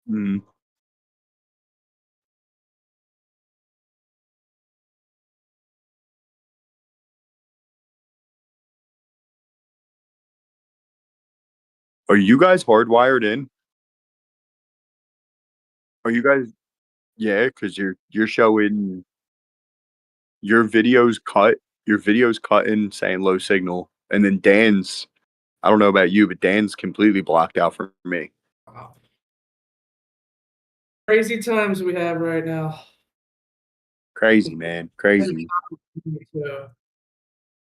Mm. Are you guys hardwired in? Are you guys Yeah, because you're showing your videos cut your videos cut in saying low signal, and then Dan's I don't know about you, but Dan's completely blocked out for me. Wow. Crazy times we have right now. Crazy, man, Thank crazy. you, too.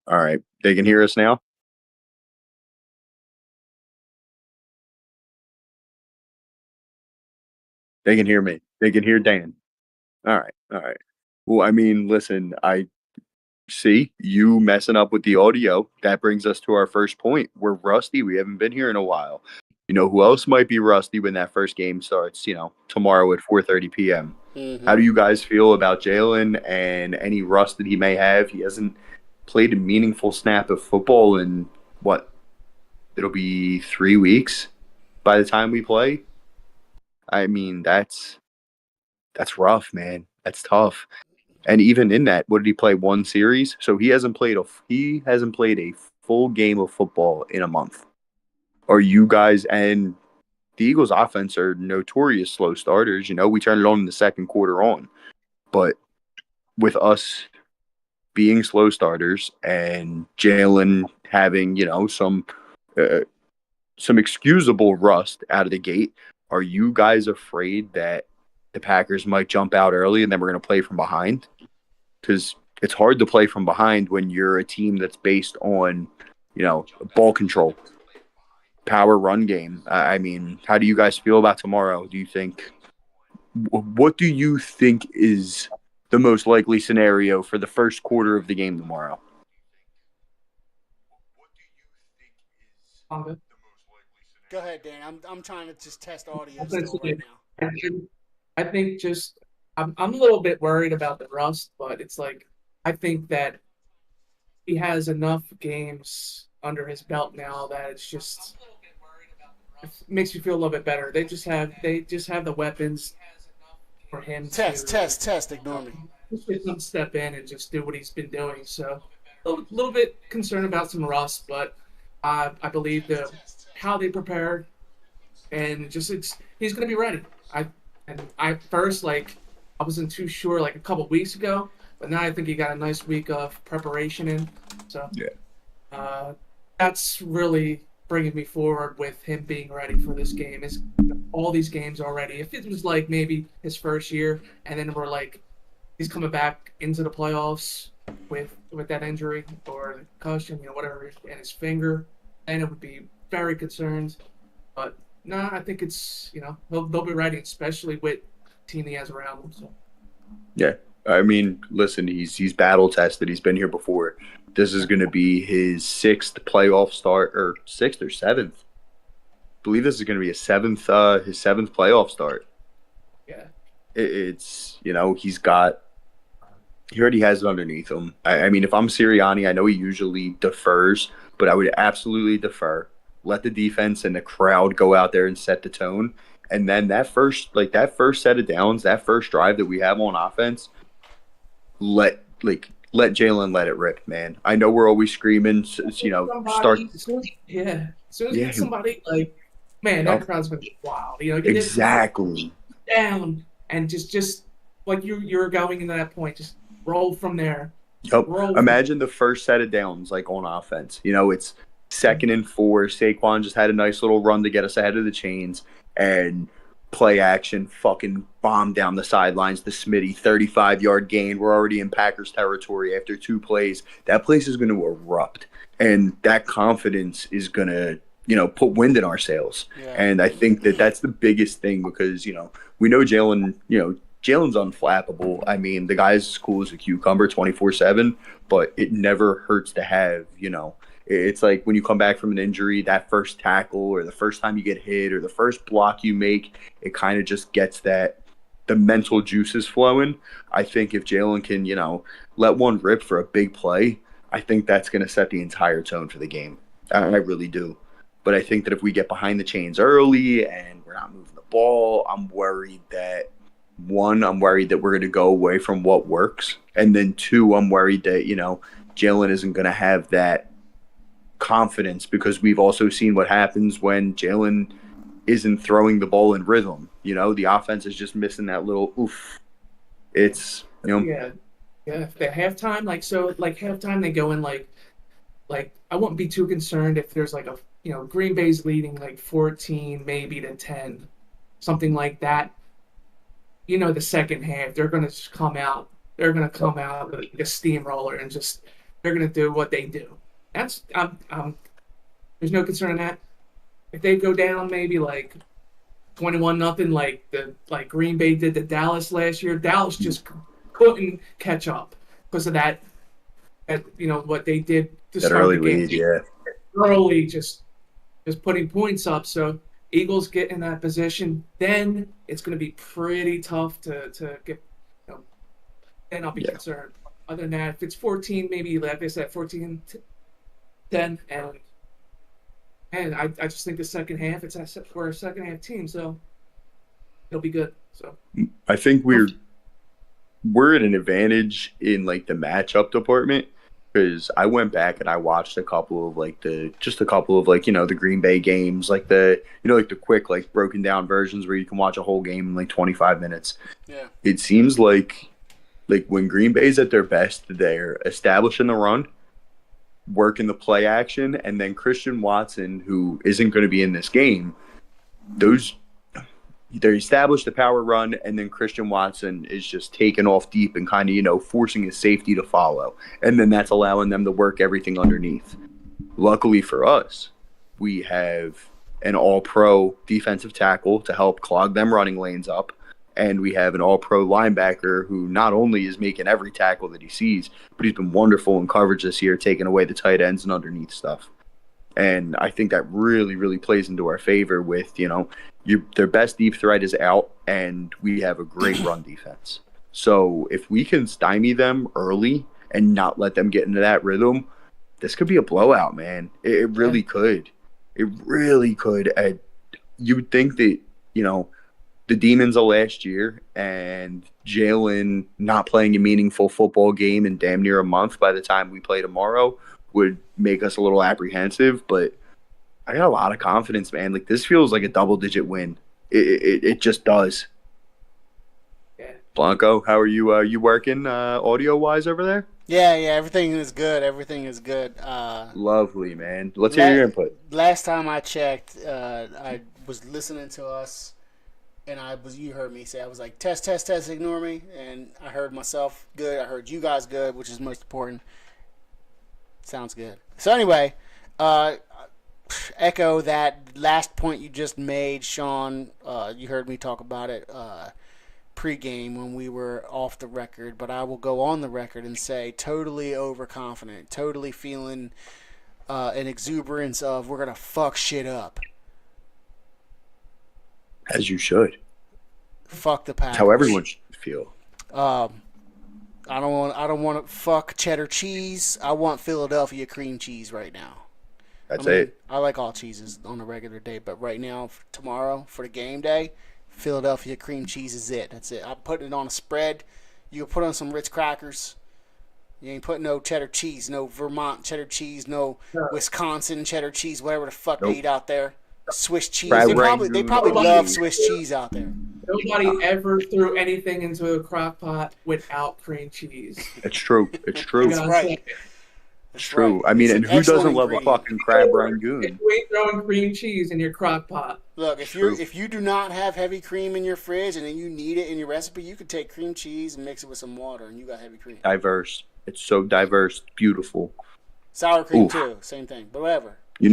Alright, they can hear us now? They can hear me. They can hear Dan. Alright, alright. Well, I mean, listen, I see you messing up with the audio. That brings us to our first point. We're rusty. We haven't been here in a while. You know who else might be rusty when that first game starts? Tomorrow at 4:30 p.m. How Hmm. do you guys feel about Jalen and any rust that he may have? He hasn't played a meaningful snap of football in what? It'll be 3 weeks by the time we play. I mean, that's rough, man. That's tough. And even in that, what did he play? One series, so he hasn't played a full game of football in a month. Are you guys and the Eagles' offense are notorious slow starters? We turned it on in the second quarter on, but with us being slow starters and Jalen having uh, some excusable rust out of the gate, are you guys afraid that the Packers might jump out early and then we're going to play from behind? Because it's hard to play from behind when you're a team that's based on, ball control, power run game. I mean, how do you guys feel about tomorrow? What do you think is the most likely scenario for the first quarter of the game tomorrow? On Go ahead, Dan. I'm trying to just test audio still right Offensively, now. I think I think just I'm a little bit worried about the rust, but it's like I think that he has enough games under his belt now that it's just it makes me feel a little bit better. They just have the weapons for him Test, to test, test. Ignore me. just step in and just do what he's been doing. So a little bit concerned about some rust, but I believe the how they prepared and just it's he's gonna be ready. I first I wasn't too sure like a couple weeks ago, but now I think he got a nice week of preparation in. So Yeah. uh, that's really bringing me forward with him being ready for this game. Is all these games already? If it was like maybe his first year, and then we're like he's coming back into the playoffs with that injury or the concussion, whatever, and his finger, then it would be very concerned. But no, I think it's they'll be ready, especially with the team he has around him. So Yeah. I mean, listen, he's battle tested. He's been here before. This is going to be his sixth playoff start, or sixth or seventh. I believe this is going to be his seventh playoff start. yeah, It's he already has it underneath him. I mean, if I'm Sirianni, I know he usually defers, but I would absolutely defer. Let the defense and the crowd go out there and set the tone. And then that first set of downs, that first drive that we have on offense, let Jalen let it rip, man. I know we're always screaming, start. somebody, as soon as you Yeah, get somebody like, man, that yup, crowd's gonna be wild. Get it exactly. down and just like you're going into that point, just roll from there, Yep. roll from Imagine the first set of downs like on offense. It's second and four. Saquon just had a nice little run to get us ahead of the chains and play action, fucking bomb down the sidelines to Smitty, 35-yard gain. We're already in Packers territory after two plays. That place is going to erupt. And that confidence is going to, put wind in our sails. Yeah. And I think that that's the biggest thing because, we know Jalen's unflappable. I mean, the guy's as cool as a cucumber 24/7, but it never hurts to have, it's like when you come back from an injury, that first tackle or the first time you get hit or the first block you make, it kind of just gets the mental juices flowing. I think if Jalen can, let one rip for a big play, I think that's going to set the entire tone for the game. I really do. But I think that if we get behind the chains early and we're not moving the ball, I'm worried that I'm worried that we're going to go away from what works. And then two, I'm worried that, Jalen isn't going to have that confidence because we've also seen what happens when Jalen isn't throwing the ball in rhythm. The offense is just missing that little oof. It's, Yeah. If the halftime, halftime, they go in like I wouldn't be too concerned if there's like Green Bay's leading like 14 maybe to 10, something like that. The second half they're gonna just come out. They're gonna come out like a steamroller and just they're gonna do what they do. That's there's no concern in that. If they go down maybe like 21-0 like Green Bay did to Dallas last year, Dallas just couldn't catch up because of that. What they did to that start early the game. lead, yeah. Early, just putting points up. So Eagles get in that position, then it's going to be pretty tough to get. Then I'll be concerned. Other than that, if it's 14, maybe like I said, 14-10, and I just think the second half, we're a second half team, so it'll be good. So I think we're at an advantage in like the matchup department because I went back and I watched a couple of the Green Bay games, like the quick like broken down versions where you can watch a whole game in like 25 minutes. Yeah. It seems like when Green Bay's at their best, they're establishing the run, working the play action, and then Christian Watson, who isn't going to be in this game, they establish the power run, and then Christian Watson is just taking off deep and kind of, forcing his safety to follow. And then that's allowing them to work everything underneath. Luckily for us, we have an all-pro defensive tackle to help clog them running lanes up. And we have an all-pro linebacker who not only is making every tackle that he sees, but he's been wonderful in coverage this year, taking away the tight ends and underneath stuff. And I think that really, really plays into our favor with, their best deep threat is out, and we have a great run defense. So if we can stymie them early and not let them get into that rhythm, this could be a blowout, man. It really could. It really could. And you would think that, the demons of last year and Jalen not playing a meaningful football game in damn near a month by the time we play tomorrow would make us a little apprehensive, but I got a lot of confidence, man. Like, this feels like a double-digit win. It just does. Yeah. Blanco, how are you? You working audio-wise over there? Yeah, everything is good. Lovely, man. Let's hear your input. Last time I checked, I was listening to us, and you heard me say, I was like, test, ignore me, and I heard myself good. I heard you guys good, which is most important. Sounds good. So anyway, echo that last point you just made, Sean. You heard me talk about it pre-game when we were off the record, but I will go on the record and say totally overconfident, totally feeling an exuberance of we're gonna fuck shit up. As you should. Fuck the Packers. How everyone should feel. I don't want to fuck cheddar cheese. I want Philadelphia cream cheese right now. That's it. I like all cheeses on a regular day, but right now, tomorrow, for the game day, Philadelphia cream cheese is it. That's it. I'm putting it on a spread. You can put on some Ritz crackers. You ain't putting no cheddar cheese, no Vermont cheddar cheese, no Wisconsin cheddar cheese, whatever the fuck they eat out there. Swiss cheese. They probably love Swiss cheese out there. Nobody ever threw anything into a crock pot without cream cheese. It's true. It's true. That's right. It's true. I mean, and who doesn't love a fucking crab rangoon? If you ain't throwing cream cheese in your crock pot. Look, if you do not have heavy cream in your fridge and then you need it in your recipe, you could take cream cheese and mix it with some water, and you got heavy cream. Diverse. It's so diverse. Beautiful. Sour cream too. Same thing. But whatever. You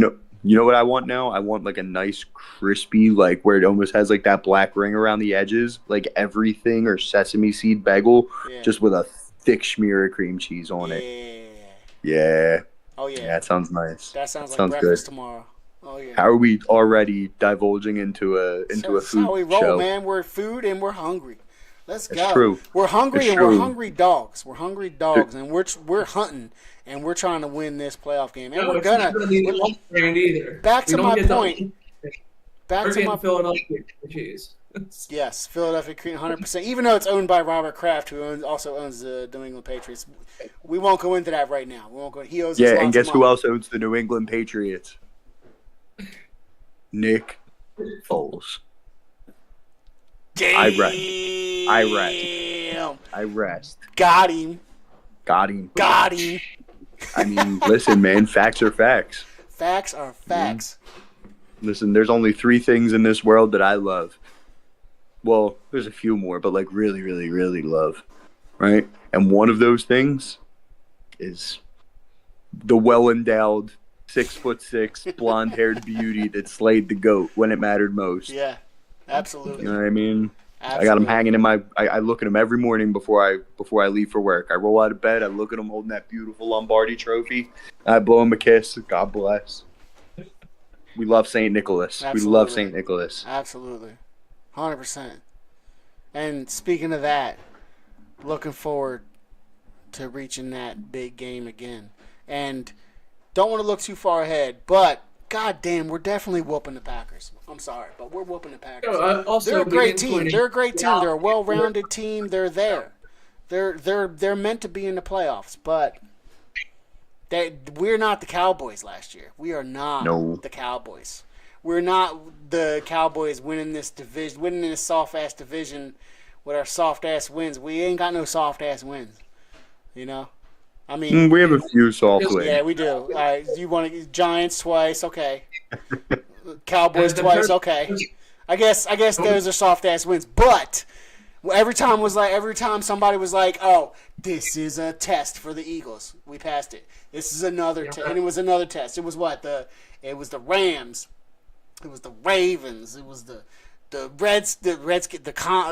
know what I want now? I want like a nice crispy, like where it almost has like that black ring around the edges, like everything or sesame seed bagel, just with a thick smear of cream cheese on it. Yeah. Oh yeah. Yeah, that sounds nice. That sounds like breakfast tomorrow. Oh yeah. How are we already divulging into a food how we roll, show? man. We're food and we're hungry. Let's It's go. true. We're hungry It's and true. we're hungry dogs. We're hungry dogs, and we're hunting and we're trying to win this playoff game. And No, we're it's not gonna. going to be the one brand either. Back We to don't my get the- point. Back We're to my getting Philadelphia cheese. Yes, Philadelphia Cream, 100%. Even though it's owned by Robert Kraft, who also owns the New England Patriots, we won't go into that right now. We won't go. He owes us Yeah, lots and guess of who money. else owns the New England Patriots? Nick Foles. Damn. I rest. Got him. Got him. Got him. I mean, listen, man, facts are facts. Facts are facts. Listen, there's only 3 things in this world that I love. Well, there's a few more, but like really, really, really love, right? And one of those things is the well-endowed 6'6", blonde-haired beauty that slayed the GOAT when it mattered most. Yeah, absolutely. You know what I mean? Absolutely. I got him hanging in my. I look at him every morning before I leave for work. I roll out of bed. I look at him holding that beautiful Lombardi trophy. I blow him a kiss. God bless. We love St. Nicholas. Absolutely. We love St. Nicholas. Absolutely. 100%. And speaking of that, looking forward to reaching that big game again. And don't want to look too far ahead, but goddamn, we're definitely whooping the Packers. I'm sorry, but we're whooping the Packers. Also, They're a we great didn't team. win it. They're a great team. They're a well-rounded team. They're there. They're meant to be in the playoffs, but we're not the Cowboys last year. We are not the Cowboys. We're not the Cowboys winning this division, winning this soft-ass division with our soft-ass wins. We ain't got no soft-ass wins, you know? I mean... We have a few soft wins. Yeah, we do. All right, you want to... Giants twice, okay. Cowboys twice, okay. I guess those are soft-ass wins, but... Every time somebody was like, "Oh, this is a test for the Eagles," we passed it. This is another test, and it was another test. It was what it was the Rams, it was the Ravens, it was the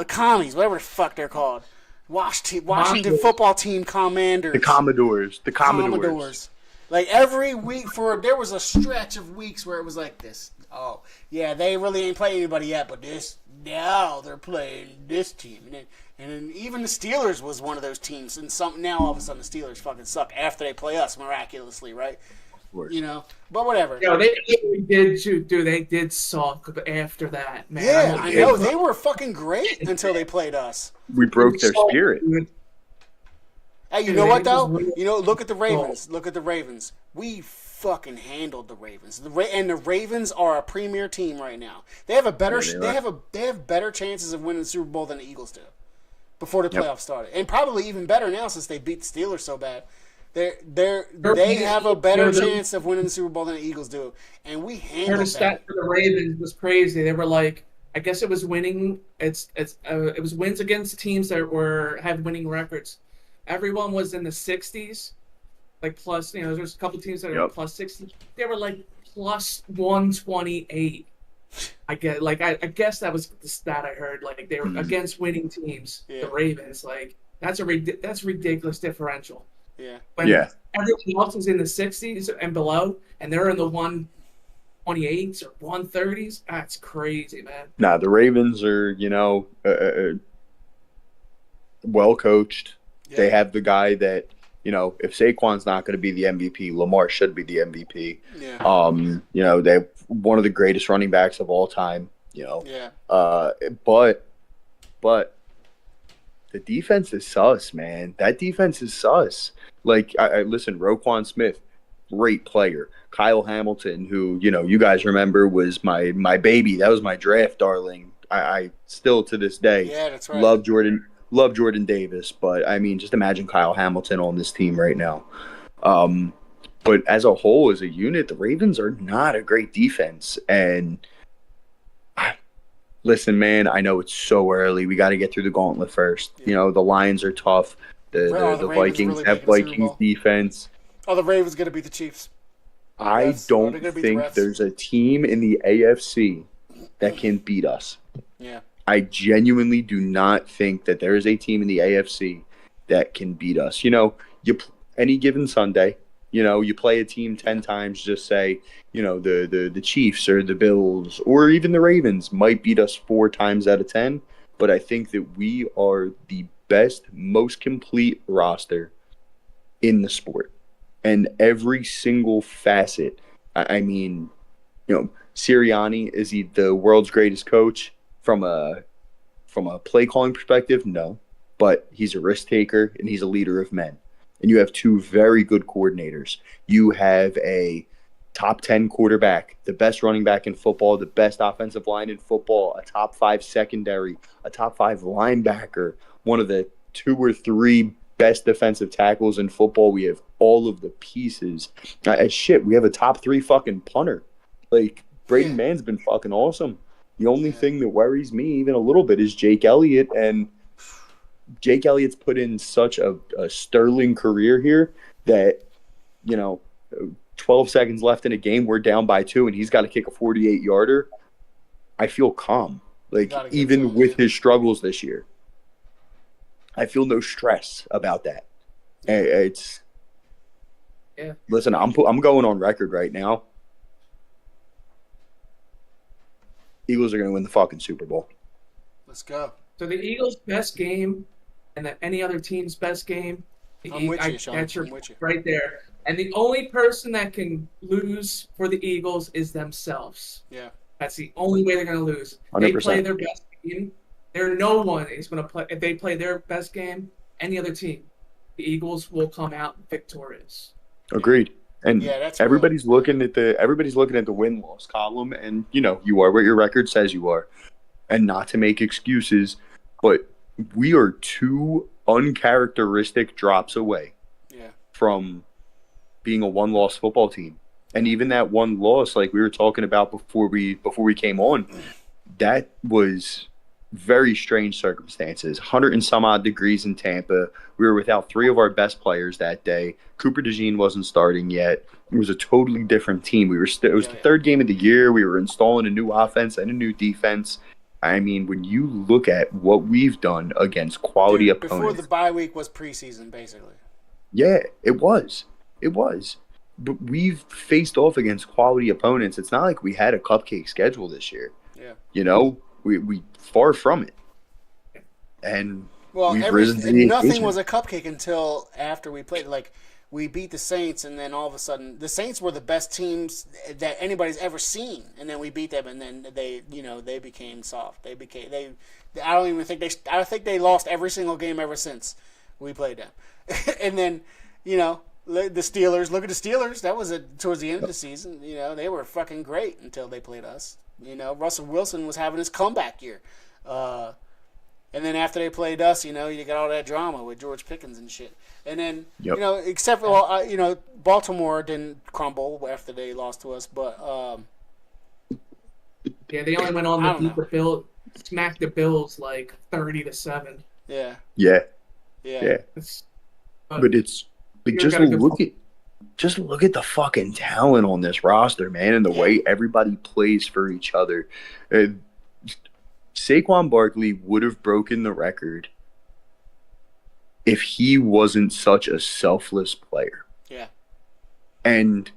commies, whatever the fuck they're called, Washington football team commanders, The Commodores. Like every week there was a stretch of weeks where it was like this. Oh yeah, they really ain't played anybody yet, but now they're playing this team, and then even the Steelers was one of those teams. And now all of a sudden the Steelers fucking suck after they play us miraculously, right? Of course. You know, but whatever. Yo, they did suck after that, man. Yeah, I know they were fucking great until they played us. We broke their spirit. Hey, you know what though? You know, look at the Ravens. Look at the Ravens. We fucking handled the Ravens. And the Ravens are a premier team right now. They have they have better chances of winning the Super Bowl than the Eagles do before the playoffs started, and probably even better now since they beat the Steelers so bad. They have a better chance of winning the Super Bowl than the Eagles do, and we handled the stat for the Ravens was crazy. They were like, I guess it was winning. It was wins against teams that had winning records. Everyone was in the 60s, like plus. You know, there's a couple teams that are plus 60. They were like plus 128. I guess that was the stat I heard. Like they were against winning teams. Yeah. The Ravens, like that's ridiculous differential. Yeah. When everyone else is in the 60s and below, and they're in the 128s or 130s, that's crazy, man. Nah, the Ravens are, well coached. Yeah. They have the guy that, if Saquon's not going to be the MVP, Lamar should be the MVP. Yeah. They have one of the greatest running backs of all time. Yeah. But the defense is sus, man. That defense is sus. Like, listen, Roquan Smith, great player. Kyle Hamilton, who, you guys remember was my baby. That was my draft darling. I still to this day that's right. love Jordan Davis. But, I mean, just imagine Kyle Hamilton on this team right now. But as a whole, as a unit, the Ravens are not a great defense. And listen, man, I know it's so early. We got to get through the gauntlet first. Yeah. The Lions are tough. The Vikings really have Vikings defense. Oh, the Ravens going to beat the Chiefs. I don't think there's a team in the AFC that can beat us. Yeah. I genuinely do not think that there is a team in the AFC that can beat us. Any given Sunday, you play a team 10 times, just say, the Chiefs or the Bills or even the Ravens might beat us 4 times out of 10. but I think that we are the best, most complete roster in the sport. And every single facet, I mean, Sirianni, is he the world's greatest coach from a play calling perspective? No, but he's a risk taker and he's a leader of men. And you have two very good coordinators. You have a top 10 quarterback, the best running back in football, the best offensive line in football, a top 5 secondary, a top 5 linebacker, one of the 2 or 3 best defensive tackles in football. We have all of the pieces. We have a top 3 fucking punter. Like, Braden Mann's been fucking awesome. The only thing that worries me even a little bit is Jake Elliott, and Jake Elliott's put in such a sterling career here that, 12 seconds left in a game, we're down by 2, and he's got to kick a 48-yarder. I feel calm. Like, even with his struggles this year, I feel no stress about that. Listen, I'm going on record right now. Eagles are going to win the fucking Super Bowl. Let's go. So the Eagles' best game and any other team's best game, I'm with you, Sean. that's I'm with you. right there. And the only person that can lose for the Eagles is themselves. Yeah. That's the only way they're going to lose. 100%. They play their best game. No one is going to play. If they play their best game, any other team, the Eagles will come out victorious. Agreed. And that's everybody's looking at the win-loss column, and you are what your record says you are. And not to make excuses, but we are 2 uncharacteristic drops away from being a one-loss football team. And even that one loss, like we were talking about before we came on, that was very strange circumstances. 100 and some odd degrees in Tampa. We were without 3 of our best players that day. Cooper DeJean wasn't starting yet. It was a totally different team. It was the 3rd game of the year. We were installing a new offense and a new defense. I mean, when you look at what we've done against quality opponents. Before the bye week was preseason, basically. Yeah, it was. It was. But we've faced off against quality opponents. It's not like we had a cupcake schedule this year. Yeah. We far from it. And we've risen to the nothing occasion. was a cupcake until after we played. Like, we beat the Saints, and then all of a sudden, the Saints were the best teams that anybody's ever seen, and then we beat them, and then they became soft. I think they lost every single game ever since we played them. And then, the Steelers. Look at the Steelers. That was towards the end of the season. They were fucking great until they played us. Russell Wilson was having his comeback year. And then after they played us, you got all that drama with George Pickens and shit. And then, except for, Baltimore didn't crumble after they lost to us, but they only went on to beat the Bills, smacked the Bills like 30-7. Yeah. Yeah. But just look at the fucking talent on this roster, man, and the way everybody plays for each other. Saquon Barkley would have broken the record if he wasn't such a selfless player. Yeah. And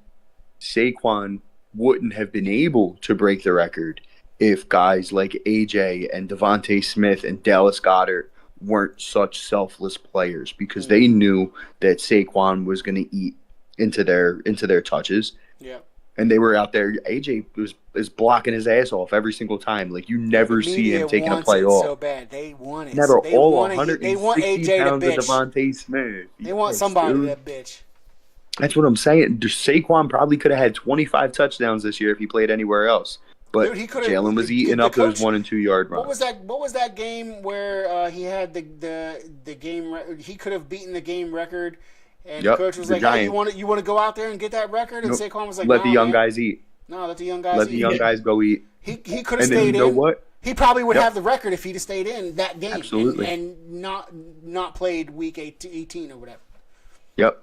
Saquon wouldn't have been able to break the record if guys like AJ and Devontae Smith and Dallas Goedert weren't such selfless players, because they knew that Saquon was going to eat into their touches. Yeah. And they were out there. AJ is blocking his ass off every single time. Like, you never see him taking a play off. So bad. They want it. Never. They all want 160 they want AJ pounds to of bitch. Devontae Smith. They want somebody to bitch. That's what I'm saying. Saquon probably could have had 25 touchdowns this year if he played anywhere else. But Jalen was eating up those 1 and 2 yard runs. What was that game where he had the game? He could have beaten the game record, and the coach was like, "Hey, you want to go out there and get that record?" And Saquon was like, "Let the young guys eat." No, let the young guys. Let the young guys go eat. He could have stayed in. You know what? He probably would have the record if he'd have stayed in that game. Absolutely. And not played week 18 or whatever. Yep.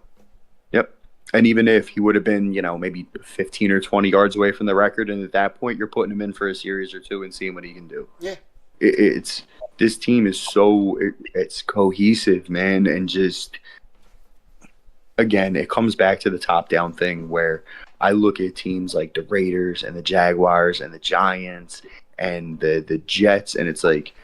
And even if he would have been, maybe 15 or 20 yards away from the record, and at that point you're putting him in for a series or 2 and seeing what he can do. Yeah. It's this team is it's cohesive, man, and just again, it comes back to the top-down thing where I look at teams like the Raiders and the Jaguars and the Giants and the Jets, and it's like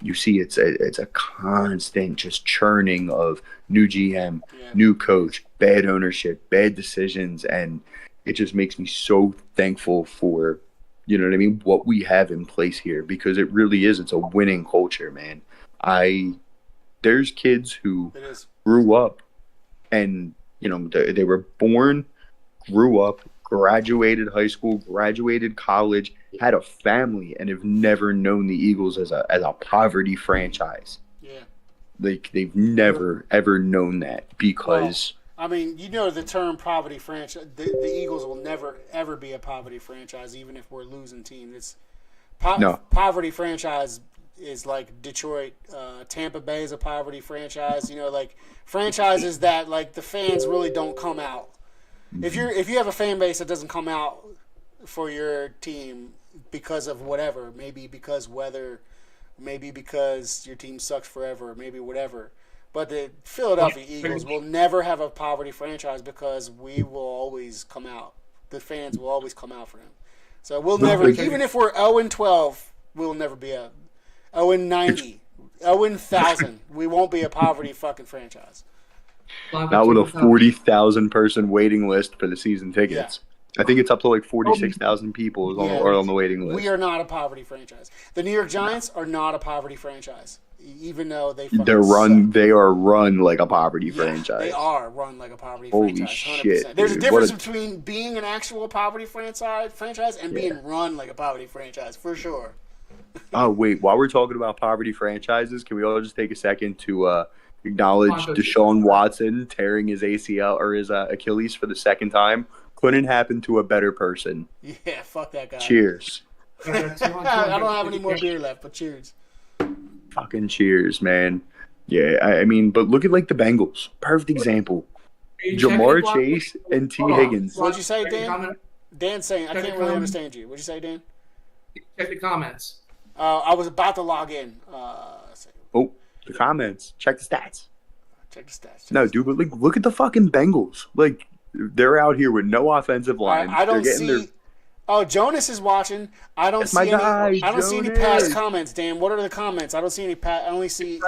you see it's a constant just churning of new GM, Yeah. new coach, bad ownership, bad decisions, and it just makes me so thankful for, you know what I mean, what we have in place here, because it really is. It's a winning culture, man. There's kids who It is. grew up and, they were born, grew up, graduated high school, graduated college, had a family, and have never known the Eagles as a poverty franchise. Yeah. Like, they've never ever known that, because I mean, the term poverty franchise. The Eagles will never ever be a poverty franchise, even if we're losing teams. It's No. poverty franchise is like Detroit. Tampa Bay is a poverty franchise. Like franchises that like the fans really don't come out. If you have a fan base that doesn't come out for your team because of whatever, maybe because weather, maybe because your team sucks forever, maybe whatever. But the Philadelphia Eagles will never have a poverty franchise because we will always come out. The fans will always come out for them. So we'll never, even if we're 0-12, we'll never be a 0-90, 0-1000. We won't be a poverty fucking franchise. Not with a 40,000 person waiting list for the season tickets. I think it's up to like 46,000 people are on the waiting list. We are not a poverty franchise. The New York Giants are not a poverty franchise, even though they They are run like a poverty franchise. They are run like a poverty Holy franchise. 100%. shit! There's dude. a difference between being an actual poverty franchise and being run like a poverty franchise, for sure. Oh wait, while we're talking about poverty franchises, can we all just take a second to acknowledge Deshaun Watson tearing his ACL or his Achilles for the second time? Couldn't happen to a better person. Yeah, fuck that guy. Cheers. I don't have any more beer left, but cheers. Fucking cheers, man. Yeah, I mean, but look at like the Bengals. Perfect example. Jamar Chase and T. Higgins. What'd you say, Dan? Dan's saying, I can't really understand you. What'd you say, Dan? Check the comments. I was about to log in. Oh, the comments. Check the stats. Check the stats. No, dude, but like, look at the fucking Bengals. Like, they're out here with no offensive line. I don't see. Oh, Jonas is watching. I don't see any. I don't see any past comments, Dan. What are the comments? I don't see any past. I only see.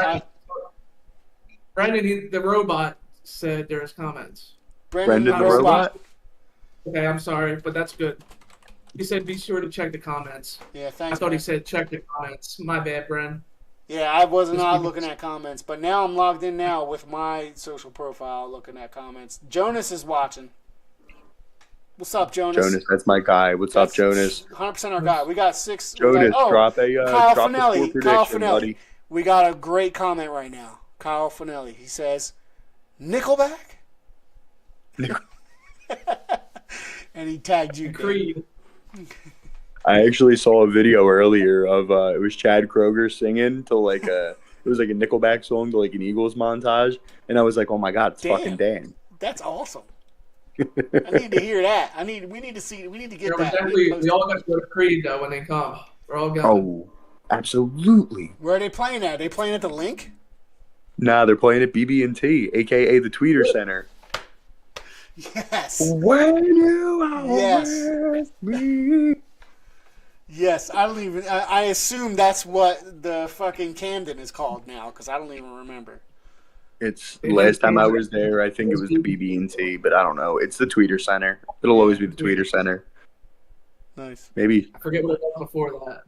Brandon, the robot, said there's comments. Brendan the robot. Okay, I'm sorry, but that's good. He said be sure to check the comments. Yeah, thanks. I thought he said check the comments. My bad, Bren. Yeah, I was not looking at comments, but now I'm logged in now with my social profile looking at comments. Jonas is watching. What's up, Jonas? Jonas, that's my guy. What's up, Jonas? 100% our guy. We got 6. Jonas, drop Kyle a Finelli. prediction, Kyle Finelli. buddy. We got a great comment right now. Kyle Finelli. He says, Nickelback? And he tagged you. Creed. I actually saw a video earlier of it was Chad Kroger singing to like it was like a Nickelback song to like an Eagles montage, and I was like, oh my god, it's fucking Dan. That's awesome. I need to hear that. We need to get that. We all got to go to Creed though when they come. We're all going. Oh, absolutely. Where are they playing at? Are they playing at the Link? Nah, they're playing at BB&T, aka the Tweeter Center. Yes. When you are with me. Yes, I don't even. I assume that's what the fucking Camden is called now, because I don't even remember. It's last time I was there, I think it was the BB&T, but I don't know. It's the Tweeter Center. It'll always be the Tweeter Center. Nice. Maybe. I forget what it was before that.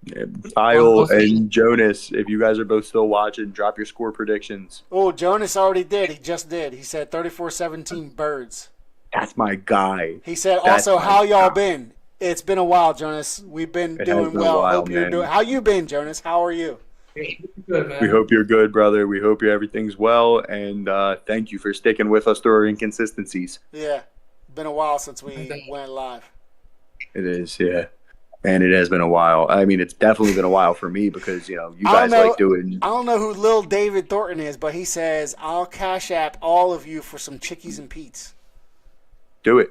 Yeah, Kyle and Jonas, if you guys are both still watching, drop your score predictions. Oh, Jonas already did. He just did. He said 34-17 Birds. That's my guy. He said also, how y'all been? It's been a while, Jonas. We've been doing well. Hope you're doing. How you been, Jonas? How are you? Good, man. We hope you're good, brother. We hope everything's well, and thank you for sticking with us through our inconsistencies. Yeah, been a while since we went live. It is, yeah. And it has been a while. I mean, it's definitely been a while for me because, you guys like doing... I don't know who Lil David Thornton is, but he says, I'll cash app all of you for some Chickies and Pete's. Do it.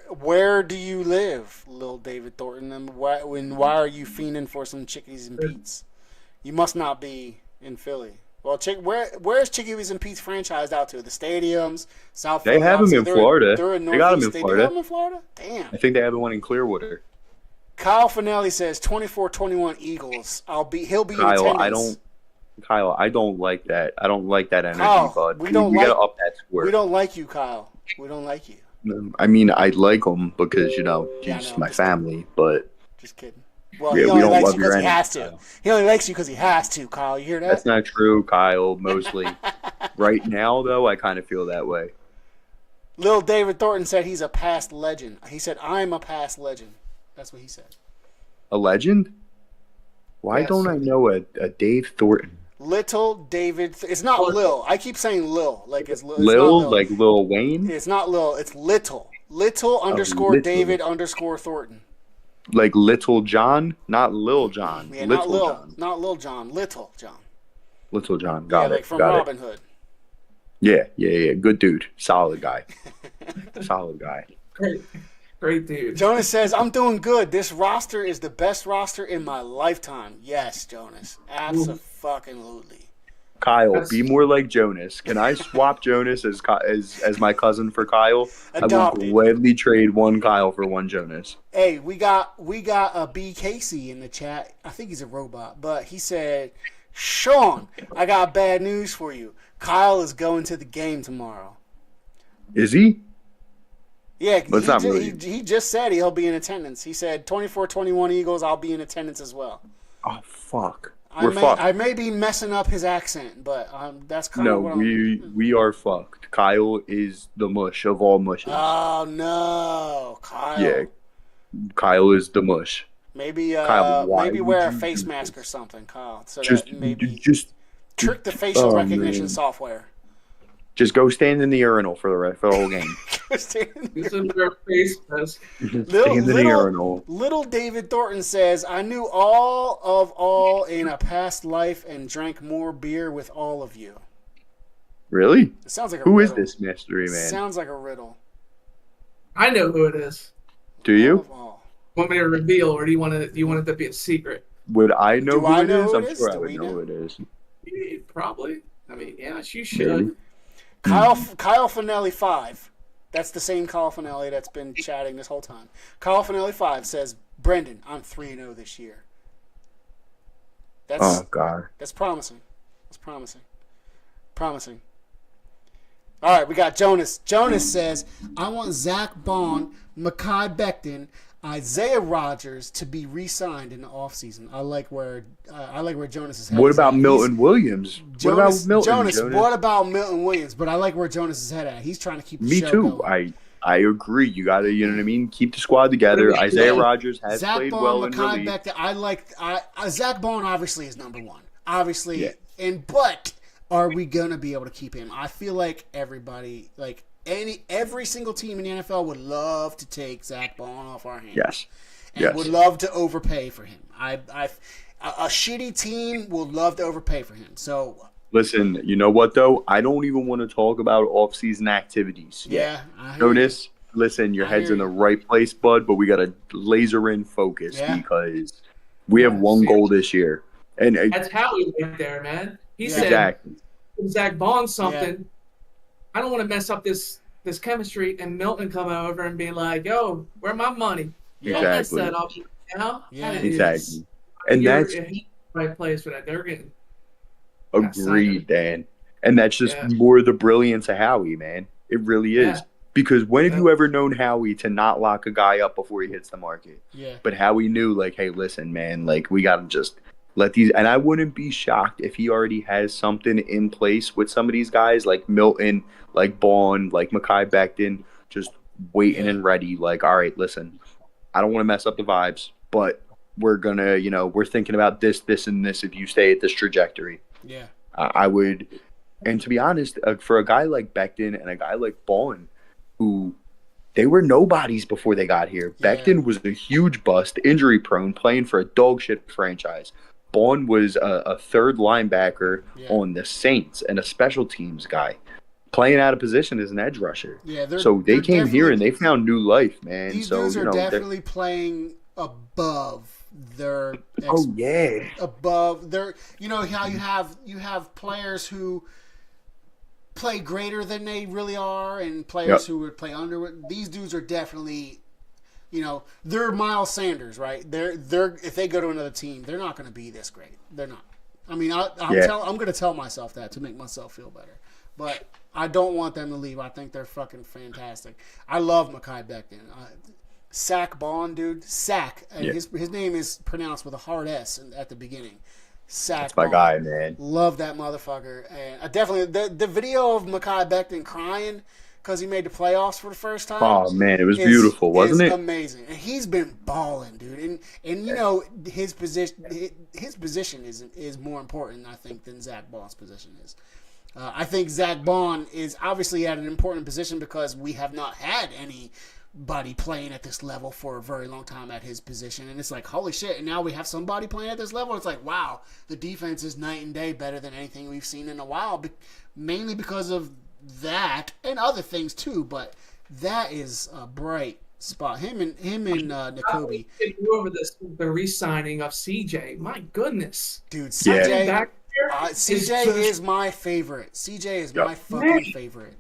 Where do you live, Lil David Thornton? And why are you fiending for some Chickies and Pete's? You must not be in Philly. Well, where's Chickies and Pete's franchised out to? The stadiums, South Philly? They have them in Florida. They're in they got them in They Florida. do have them in Florida? Damn. I think they have the one in Clearwater. Kyle Finelli says 24-21 Eagles. He'll be in Kyle, attendance. I don't like that. I don't like that energy, Kyle, bud. we gotta up that score. We don't like you, Kyle. We don't like you. I mean, I like him because Yeah, he's I know, my just family, but Just kidding. Well, yeah, he we only don't likes love you your because he energy, has to. Kyle. He only likes you because he has to, Kyle. You hear that? That's not true, Kyle. Mostly, right now though, I kind of feel that way. Lil David Thornton said he's a past legend. He said, I'm a past legend. That's what he said. A legend? Why Yes. don't I know a Dave Thornton? Little David. It's not Lil. I keep saying Lil. Like it's not Lil, Lil. like Lil Wayne? It's not Lil. It's Little. Little underscore Little. David underscore Thornton. Like Little John? Not Lil John. Yeah, Little not Lil. John. Not Lil John. Little John. Little John. Yeah, Got it. like from Got Robin it. Hood. Yeah. Good dude. Solid guy. Solid guy. Great dude. Jonas says, I'm doing good. This roster is the best roster in my lifetime. Yes, Jonas. Absolutely. Kyle, be more like Jonas. Can I swap Jonas as my cousin for Kyle? Adopted. I will gladly trade one Kyle for one Jonas. Hey, we got a B Casey in the chat. I think he's a robot, but he said, Sean, I got bad news for you. Kyle is going to the game tomorrow. Is he? Yeah, But it's not really. he just said he'll be in attendance. He said 24-21 Eagles, I'll be in attendance as well. Oh, fuck. I We're fucked. may be messing up his accent, but that's kind of No, what we are fucked. Kyle is the mush of all mushes. Oh, no. Kyle. Yeah, Kyle is the mush. Maybe Kyle, why maybe would wear a you face do mask this? or something, Kyle. So Just, that maybe just trick the facial oh, recognition man. software. Just go stand in the urinal for the whole game. This is their face mask. Stand in the urinal. Little David Thornton says, I knew all in a past life and drank more beer with all of you. Really? It sounds like a Who is riddle. this mystery man? Sounds like a riddle. I know who it is. Do you? All. Want me to reveal, or do you want it to be a secret? Would I know Do who I it know is? who I'm it is? sure I Do would we know know? who it is. Probably. I mean, yeah, you should. Maybe. Kyle Finelli 5. That's the same Kyle Finelli that's been chatting this whole time. Kyle Finelli 5 says, Brendan, I'm 3-0 this year. Oh God. That's promising. That's promising. Promising. All right, we got Jonas. Jonas says, I want Zach Bond, Mekhi Becton, Isaiah Rodgers to be re-signed in the offseason. I like where Jonas is headed. What about Milton Williams? What about Milton? Jonas, what about Milton Williams? But I like where Jonas is headed at. He's trying to keep the Me show too. going. I agree. You got to, you know what I mean? Keep the squad together. Isaiah Rodgers has Zach played Bond, well in Mekhi relief. Becton. Zach Bond obviously is number one. Obviously, Yeah. but are we gonna be able to keep him? I feel like everybody, every single team in the NFL would love to take Zach Bond off our hands. Yes. And would love to overpay for him. A shitty team will love to overpay for him. So Listen, you know what though? I don't even want to talk about off-season activities. yeah, I hear Jonas, listen, your head's in the right place, bud, but we got to laser in focus because we have one goal this year. And That's Howie right there, man. He said, exactly. Zach Bond something. I don't want to mess up this chemistry, and Milton come over and be like, yo, where my money? Don't mess Exactly. that up, you know? Yeah. Exactly. And You're that's in the right place for that. They're getting agreed, Dan. And that's just more the brilliance of Howie, man. It really is. Yeah. Because when have you ever known Howie to not lock a guy up before he hits the market? Yeah. But Howie knew, like, hey, listen, man, like, we got to just let these. And I wouldn't be shocked if he already has something in place with some of these guys, like Milton, like Bond, like Mekhi Becton, just waiting and ready. Like, all right, listen, I don't want to mess up the vibes, but we're going to, we're thinking about this, and this if you stay at this trajectory. Yeah. I would. And to be honest, for a guy like Becton and a guy like Bond, who they were nobodies before they got here. Yeah. Becton was a huge bust, injury prone, playing for a dog shit franchise. Bond was a third linebacker on the Saints and a special teams guy, playing out of position as an edge rusher. Yeah, so they came here and they found new life, man. These so dudes are definitely playing above their. Above their. You know how you have players who play greater than they really are, and players who would play under. These dudes are definitely they're Miles Sanders, right? They're if they go to another team, they're not going to be this great. They're not. I mean, I'm going to tell myself that to make myself feel better. But I don't want them to leave. I think they're fucking fantastic. I love Mekhi Becton. Sack Bond, dude. Sack. And his name is pronounced with a hard S at the beginning. Sack That's my Bond. guy, man. Love that motherfucker. And I definitely the video of Mekhi Becton crying because he made the playoffs for the first time. Oh man, it was beautiful, wasn't it? Amazing. And he's been balling, dude. And his position is more important, I think, than Zach Bond's position is. I think Zach Bond is obviously at an important position because we have not had anybody playing at this level for a very long time at his position. And it's like, holy shit, and now we have somebody playing at this level? It's like, wow, the defense is night and day better than anything we've seen in a while, mainly because of that and other things too. But that is a bright spot. Him and Nakobe. Over the re-signing of CJ. My goodness. Dude, CJ... Back CJ is my favorite. CJ is my fucking favorite.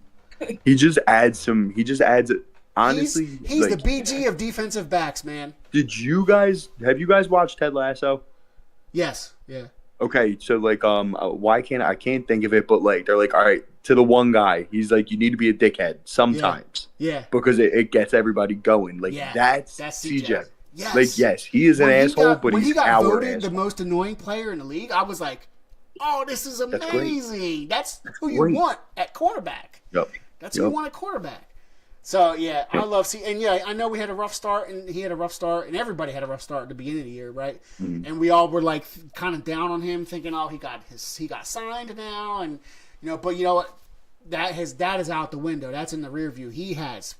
He just adds honestly. He's the BG of defensive backs, man. Have you guys watched Ted Lasso? Yes. Yeah. Okay, so why can't I can't think of it, but they're like, all right, to the one guy, he's like, you need to be a dickhead sometimes. Yeah. Because it gets everybody going. That's CJ. Yes. Yes, he is an asshole, but he's our asshole. When he got voted the most annoying player in the league, I was like, oh, this is amazing. That's who you want at quarterback. Yep. That's who you want at quarterback. So, yeah, I love and I know we had a rough start, and he had a rough start, and everybody had a rough start at the beginning of the year, right? Mm-hmm. And we all were, kind of down on him, thinking, oh, he got signed now, and, but you know what? That is out the window. That's in the rear view. He has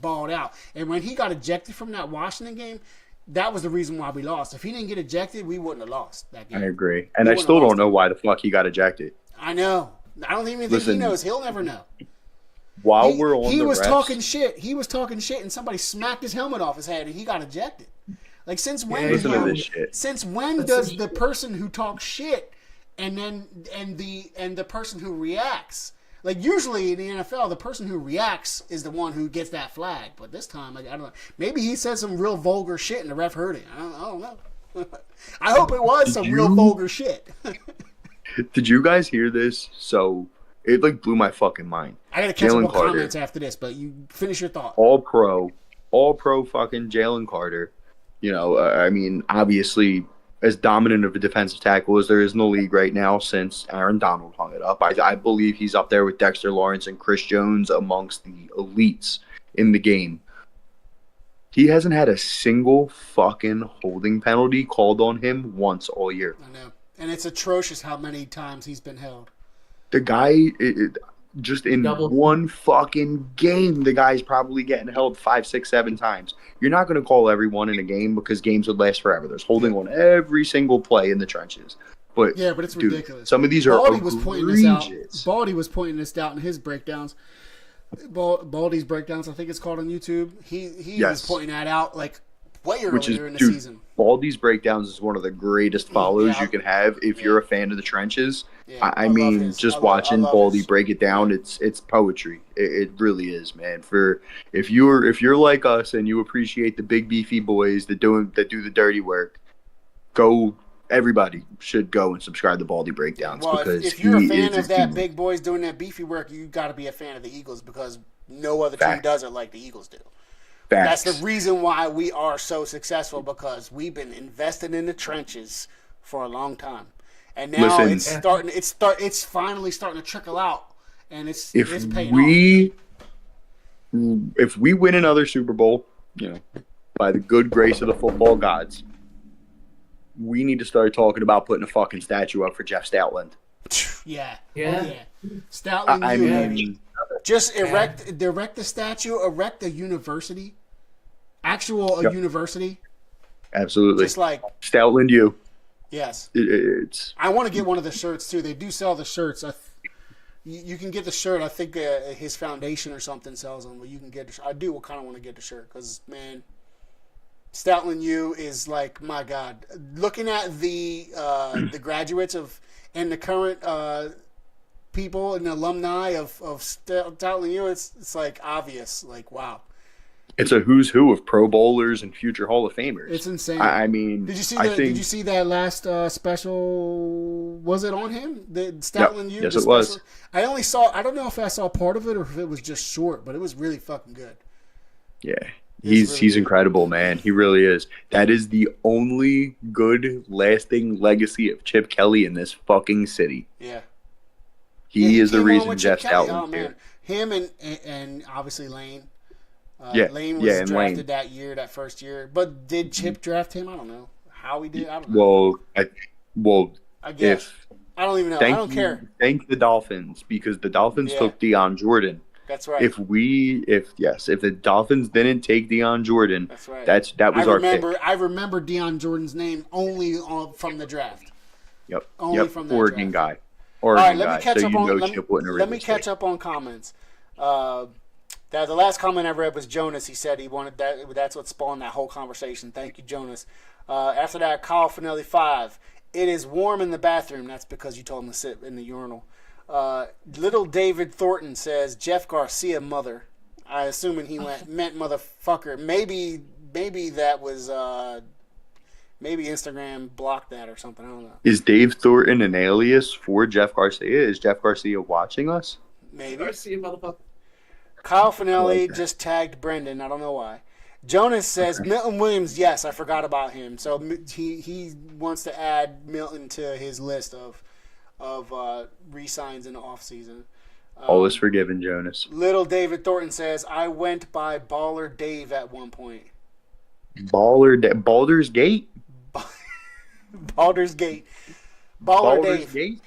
balled out. And when he got ejected from that Washington game, that was the reason why we lost. If he didn't get ejected, we wouldn't have lost that game. I agree. And I still don't know why the fuck he got ejected. I know. I don't even think he knows. He'll never know. While we're on he the was refs, talking shit. He was talking shit, and somebody smacked his helmet off his head, and he got ejected. Since when? Since when does the person who talks shit and the person who reacts? Usually in the NFL, the person who reacts is the one who gets that flag. But this time, I don't know. Maybe he said some real vulgar shit and the ref heard it. I don't know. I hope it was real vulgar shit. Did you guys hear this? So it blew my fucking mind. I gotta catch up comments after this, but you finish your thought. All pro fucking Jalen Carter. I mean, obviously, as dominant of a defensive tackle as there is in the league right now since Aaron Donald hung it up. I believe he's up there with Dexter Lawrence and Chris Jones amongst the elites in the game. He hasn't had a single fucking holding penalty called on him once all year. I know. And it's atrocious how many times he's been held. The guy, just in one fucking game, the guy's probably getting held 5, 6, 7 times. You're not going to call everyone in a game because games would last forever. There's holding on every single play in the trenches. But it's ridiculous. Some of these are egregious. Baldy was pointing this out in his breakdowns. Baldy's breakdowns, I think it's called on YouTube. He was pointing that out way earlier in the season. Baldy's breakdowns is one of the greatest follows you can have if you're a fan of the trenches. Yeah, I mean, just watching Baldy break it down, it's poetry. It really is, man. If you're like us and you appreciate the big beefy boys that do the dirty work, everybody should go and subscribe to Baldy Breakdowns. Well, because if you're a fan of that big boys doing that beefy work, you got to be a fan of the Eagles because no other team does it like the Eagles do. Facts. That's the reason why we are so successful because we've been invested in the trenches for a long time, and now it's finally starting to trickle out, and it's paying off. If we win another Super Bowl, by the good grace of the football gods, we need to start talking about putting a fucking statue up for Jeff Stoutland. Yeah. Stoutland, baby. Just erect the statue, erect a university, university. Absolutely. Just like Stoutland U. Yes. I want to get one of the shirts too. They do sell the shirts. You can get the shirt. I think his foundation or something sells them, but you can get. I do kind of want to get the shirt because man, Stoutland U is my God. Looking at the graduates and the current people and alumni of Stoutland U, it's obvious. Wow. It's a who's who of Pro Bowlers and future Hall of Famers. It's insane. I mean, Did you see I that? think, Did you see that last special? Was it on him? The Stoutland U? Yes, the it was. special? I only saw. I don't know if I saw part of it or if it was just short, but it was really fucking good. Yeah, It's really he's good. incredible, man. He really is. That is the only good lasting legacy of Chip Kelly in this fucking city. Yeah. He is the came on reason with Jeff Chip Kelly. Stoutland's here. Him and obviously Lane. Yeah, Lane was yeah, and drafted Lane. that year, that first year. But did Chip draft him? I don't know how he did. I don't know. I guess. if I don't even know. I don't care. Thank the Dolphins because the Dolphins Yeah. took Deion Jordan. That's right. If the Dolphins didn't take Deion Jordan, That's right. that was our pick. I remember Deion Jordan's name only from the draft. Yep. Only from that Oregon draft. guy. All Oregon right, let guy. me catch So up you on. know Chip wouldn't Let me originally catch say. up on comments. The last comment I read was Jonas. He said he wanted that. That's what spawned that whole conversation. Thank you, Jonas. After that, Kyle Finelli 5. It is warm in the bathroom. That's because you told him to sit in the urinal. Little David Thornton says Jeff Garcia mother. I assuming he meant motherfucker. Maybe that was maybe Instagram blocked that or something. I don't know. Is Dave Thornton an alias for Jeff Garcia? Is Jeff Garcia watching us? Maybe. Garcia, motherfucker. Kyle Finelli like that. just tagged Brendan. I don't know why. Jonas says Milton Williams. Yes, I forgot about him. So he wants to add Milton to his list of re-signs in the offseason. All is forgiven, Jonas. Little David Thornton says, I went by Baller Dave at one point. Baldur's Gate? Baldur's Gate. Baller Baldur's Dave. Gate?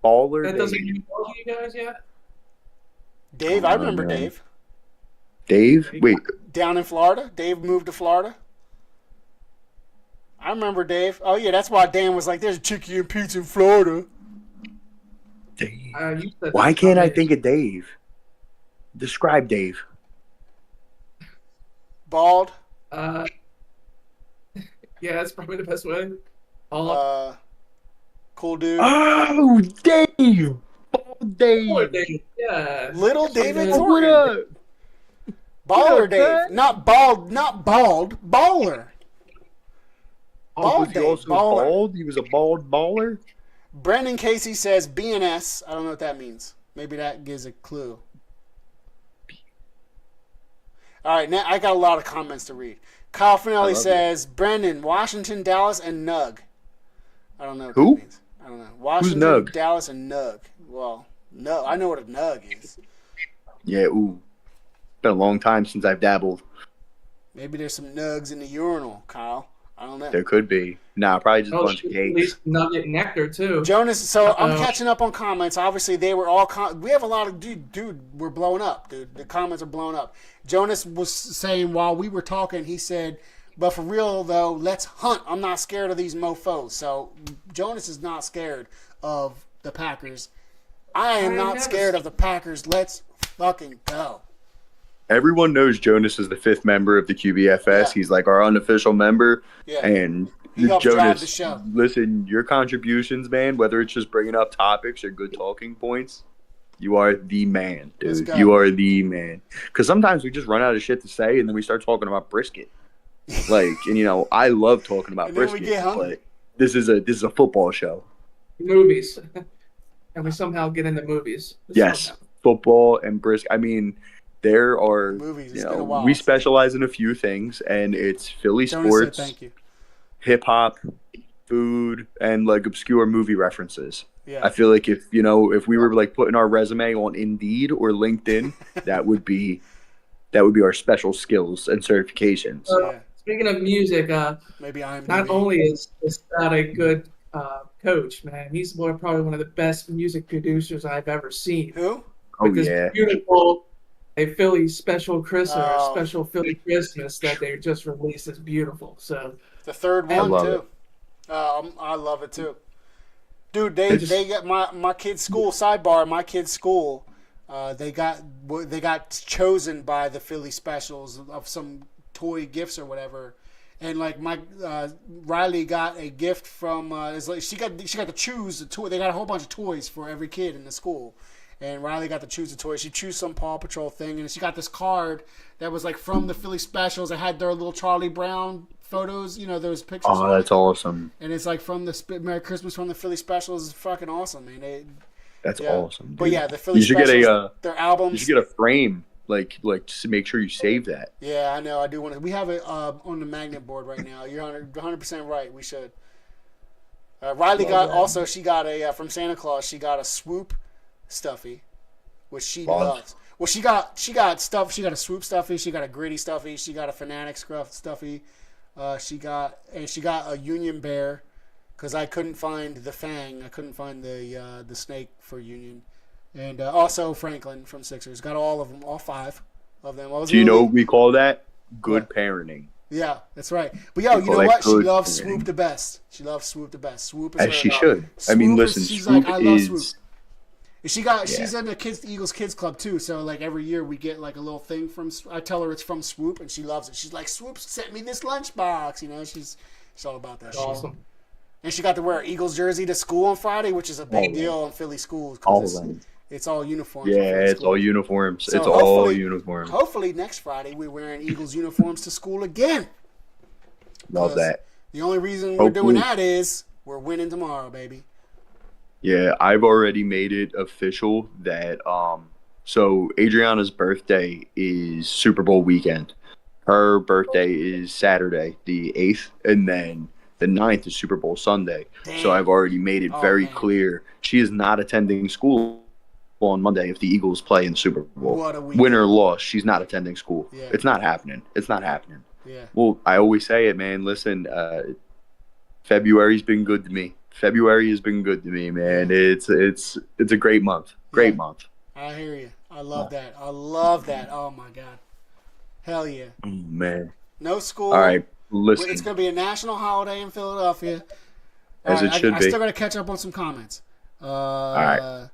Baller That Dave. doesn't mean you guys yet. Dave, I remember man. Dave. Dave? Wait. Down in Florida. Dave moved to Florida. I remember Dave. Oh, yeah, that's why Dan was like, there's chicken and pizza in Florida. Dave. You said Why that can't I already. think of Dave? Describe Dave. Bald. Yeah, that's probably the best way. All Cool dude. Oh, Dave! Bald Dave! Poor Dave. Yeah. Little David What What Thornton. up? Baller up, Dave. man? Not bald. Baller. Oh, Bald was he Dave, also baller. bald? He was a bald baller? Brendan Casey says BNS. I don't know what that means. Maybe that gives a clue. All right, now I got a lot of comments to read. Kyle Finelli love says Brendan, Washington, Dallas, and Nug. I don't know what Who? that means. I don't know. Washington, Nug? Dallas, and Nug. Well, no, I know what a Nug is. Yeah, ooh. Been a long time since I've dabbled. Maybe there's some Nugs in the urinal, Kyle. I don't know. There could be. Nah, probably just a bunch of at cakes. least Nugget Nectar too. Jonas, so I'm Uh-oh. catching up on comments. Obviously, they were all. We have a lot of dude. We're blowing up, dude. The comments are blowing up. Jonas was saying while we were talking, he said, "But for real though, let's hunt. I'm not scared of these mofo's." So Jonas is not scared of the Packers. I am not scared of the Packers. Let's fucking go. Everyone knows Jonas is the 5th member of the QBFS. Yeah. He's like our unofficial member. Yeah. And He helps drive Jonas, the show. listen, your contributions, man, whether it's just bringing up topics or good talking points, you are the man, Let's dude. go. You are the man. Because sometimes we just run out of shit to say and then we start talking about brisket. Like, and you know, I love talking about And then we brisket, get hungry. but this is a football show. Movies. And we somehow get into movies. Yes, Somehow. football and brisket. I mean, there are, Movies, it's you been a know, while. we specialize in a few things, and it's Philly Jonas sports, said thank you. hip hop, food, and like obscure movie references. Yeah. I feel like if we were like putting our resume on Indeed or LinkedIn, that would be our special skills and certifications. Yeah. Speaking of music, Maybe I'm not only is that a good coach, man, he's probably one of the best music producers I've ever seen. who? Oh With this yeah, beautiful a Philly special Christmas or Oh. special Philly Christmas that they just released is beautiful. So The third I one love too. I love it too. Dude, I they just- they got my kid's school sidebar. My kid's school, they got chosen by the Philly specials of some toy gifts or whatever, and like my Riley got a gift from. It's like she got to choose the toy. They got a whole bunch of toys for every kid in the school, and Riley got to choose a toy. She chose some Paw Patrol thing, and she got this card that was like from the Philly specials. It had their little Charlie Brown photos, those pictures. Oh, that's awesome. And it's like from the Merry Christmas from the Philly specials. It's fucking awesome, man. That's awesome. Dude. But yeah, the Philly you should specials, their albums. You should get a frame, like to make sure you save that. Yeah, I know. I do want to. We have it on the magnet board right now. You're 100% right. We should. Riley she got a from Santa Claus. She got a Swoop stuffy, which she loves. Well, she got stuff. She got a Swoop stuffy. She got a Gritty stuffy. She got a Fanatic stuffy. She got a Union Bear, because I couldn't find the Fang. I couldn't find the snake for Union, and also Franklin from Sixers. Got all of them, all 5 of them. Do you know what we call that? Good parenting. Yeah, that's right. But you know what? She loves Swoop the best. She loves Swoop the best. Swoop is as she should. I mean, listen, Swoop I love Swoop. She's in the Eagles Kids Club too. So like every year we get like a little thing from. I tell her it's from Swoop, and she loves it. She's like, Swoop sent me this lunchbox. She's all about that. Awesome. Shit. And she got to wear an Eagles jersey to school on Friday, which is a big deal in Philly schools. It's all uniforms. Yeah, it's all uniforms. So it's all uniforms. Hopefully next Friday we're wearing Eagles uniforms to school again. Love that. The only reason we're doing that is we're winning tomorrow, baby. Yeah, I've already made it official that so Adriana's birthday is Super Bowl weekend. Her birthday is Saturday, the 8th, and then the 9th is Super Bowl Sunday. Damn. So I've already made it very clear she is not attending school on Monday if the Eagles play in the Super Bowl. Win or loss, she's not attending school. Yeah. It's not happening. It's not happening. Yeah. Well, I always say it, man. Listen, February's been good to me. February has been good to me, man. It's a great month. Great month. I hear you. I love that. I love that. Oh my God. Hell yeah. Oh, man. No school. All right. Listen. It's going to be a national holiday in Philadelphia. As it should be. I still got to catch up on some comments. All right.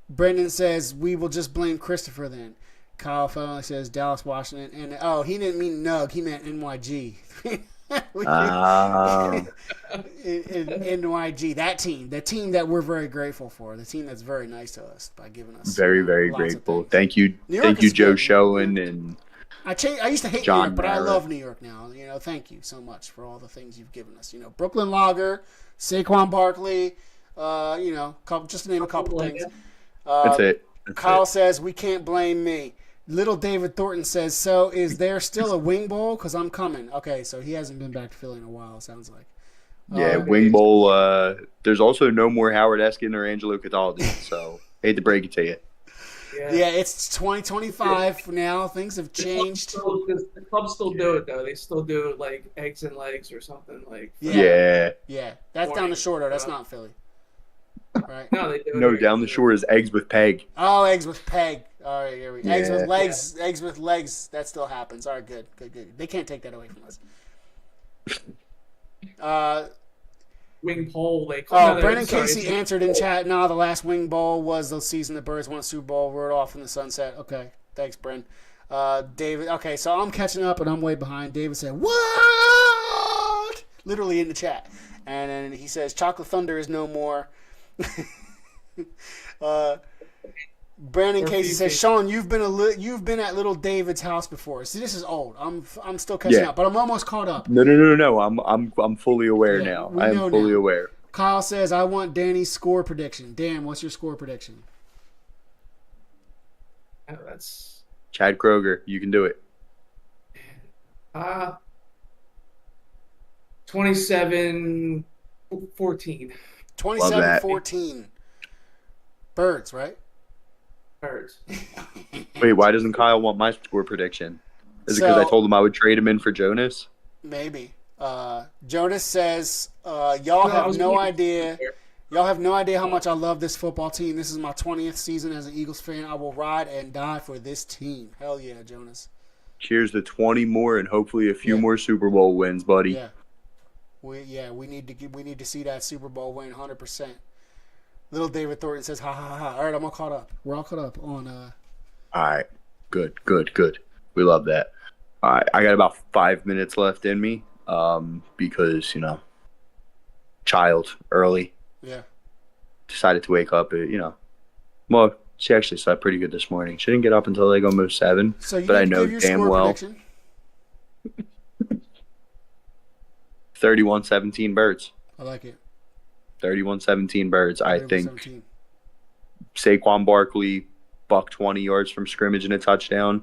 Brendan says, we will just blame Christopher then. Kyle finally says Dallas, Washington. And he didn't mean Nug. He meant NYG. NYG, that team. The team that we're very grateful for. The team that's very nice to us by giving us very, very grateful. Thank you. Thank you, Joe Schoen and I used to hate John New York, but Mara. I love New York now. Thank you so much for all the things you've given us. Brooklyn Lager, Saquon Barkley, just to name a couple things. That's it. Kyle says, we can't blame me. Little David Thornton says, so is there still a wing bowl? Because I'm coming. Okay, so he hasn't been back to Philly in a while, it sounds like. Yeah, wing bowl. There's also no more Howard Eskin or Angelo Cataldi, so hate to break it to you. Yeah, it's 2025 now. Things have changed. The clubs still do it, though. They still do, like, eggs and legs or something. Like. Yeah. That's down the shore, though. That's not Philly. Right? No, they do it. No, down the shore is eggs with peg. Oh, eggs with peg. All right, here we go. Eggs with legs. Yeah. Eggs with legs. That still happens. All right, good. They can't take that away from us. Wing pole. Brendan Casey answered in chat. No, the last wing bowl was the season the Birds won a Super Bowl. Rode off in the sunset. Okay, thanks, Bren. David. Okay, so I'm catching up and I'm way behind. David said, "What?" Literally in the chat, and then he says, "Chocolate Thunder is no more." Brandon Casey says, Sean, you've been at little David's house before. See, this is old. I'm still catching up, but I'm almost caught up. No. I'm fully aware now. I'm fully aware. Kyle says, I want Danny's score prediction. Dan, what's your score prediction? That's Chad Kroger. You can do it. 27-14. 27-14. Birds, right? Birds. Wait, why doesn't Kyle want my score prediction? Is it because I told him I would trade him in for Jonas? Maybe. Jonas says, y'all have no idea. Y'all have no idea how much I love this football team. This is my 20th season as an Eagles fan. I will ride and die for this team. Hell yeah, Jonas. Cheers to 20 more and hopefully a few more Super Bowl wins, buddy. Yeah. We need to see that Super Bowl win 100%. Little David Thornton says, ha, ha, ha. All right, I'm all caught up. We're all caught up on... All right. Good. We love that. All right, I got about 5 minutes left in me because, child, early. Yeah. decided to wake up at. Well, she actually slept pretty good this morning. She didn't get up until like almost 7, So you but I need to know give your damn score well prediction. 31-17 Birds. I like it. 31-17 Birds. I think 17. Saquon Barkley, buck 20 yards from scrimmage and a touchdown.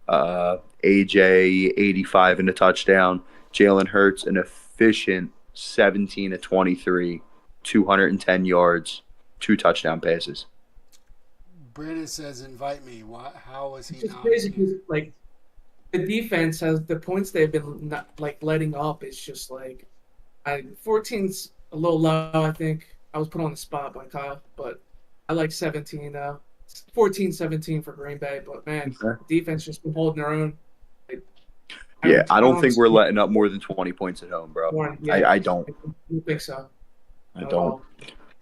AJ 85 and a touchdown. Jalen Hurts an efficient 17-23, 210 yards, 2 touchdown passes. Brandon says, "Invite me." Why? How is he It's not? basically like the defense has the points they've been not, like letting up is just like 14's a little low. I think I was put on the spot by Kyle, but I like 17 now. 14-17 for Green Bay, but man, Okay. defense just been holding their own. Like, Yeah, I don't think we're letting up more than 20 points at home, bro. Yeah, I don't. I don't think so. I Not at don't. all.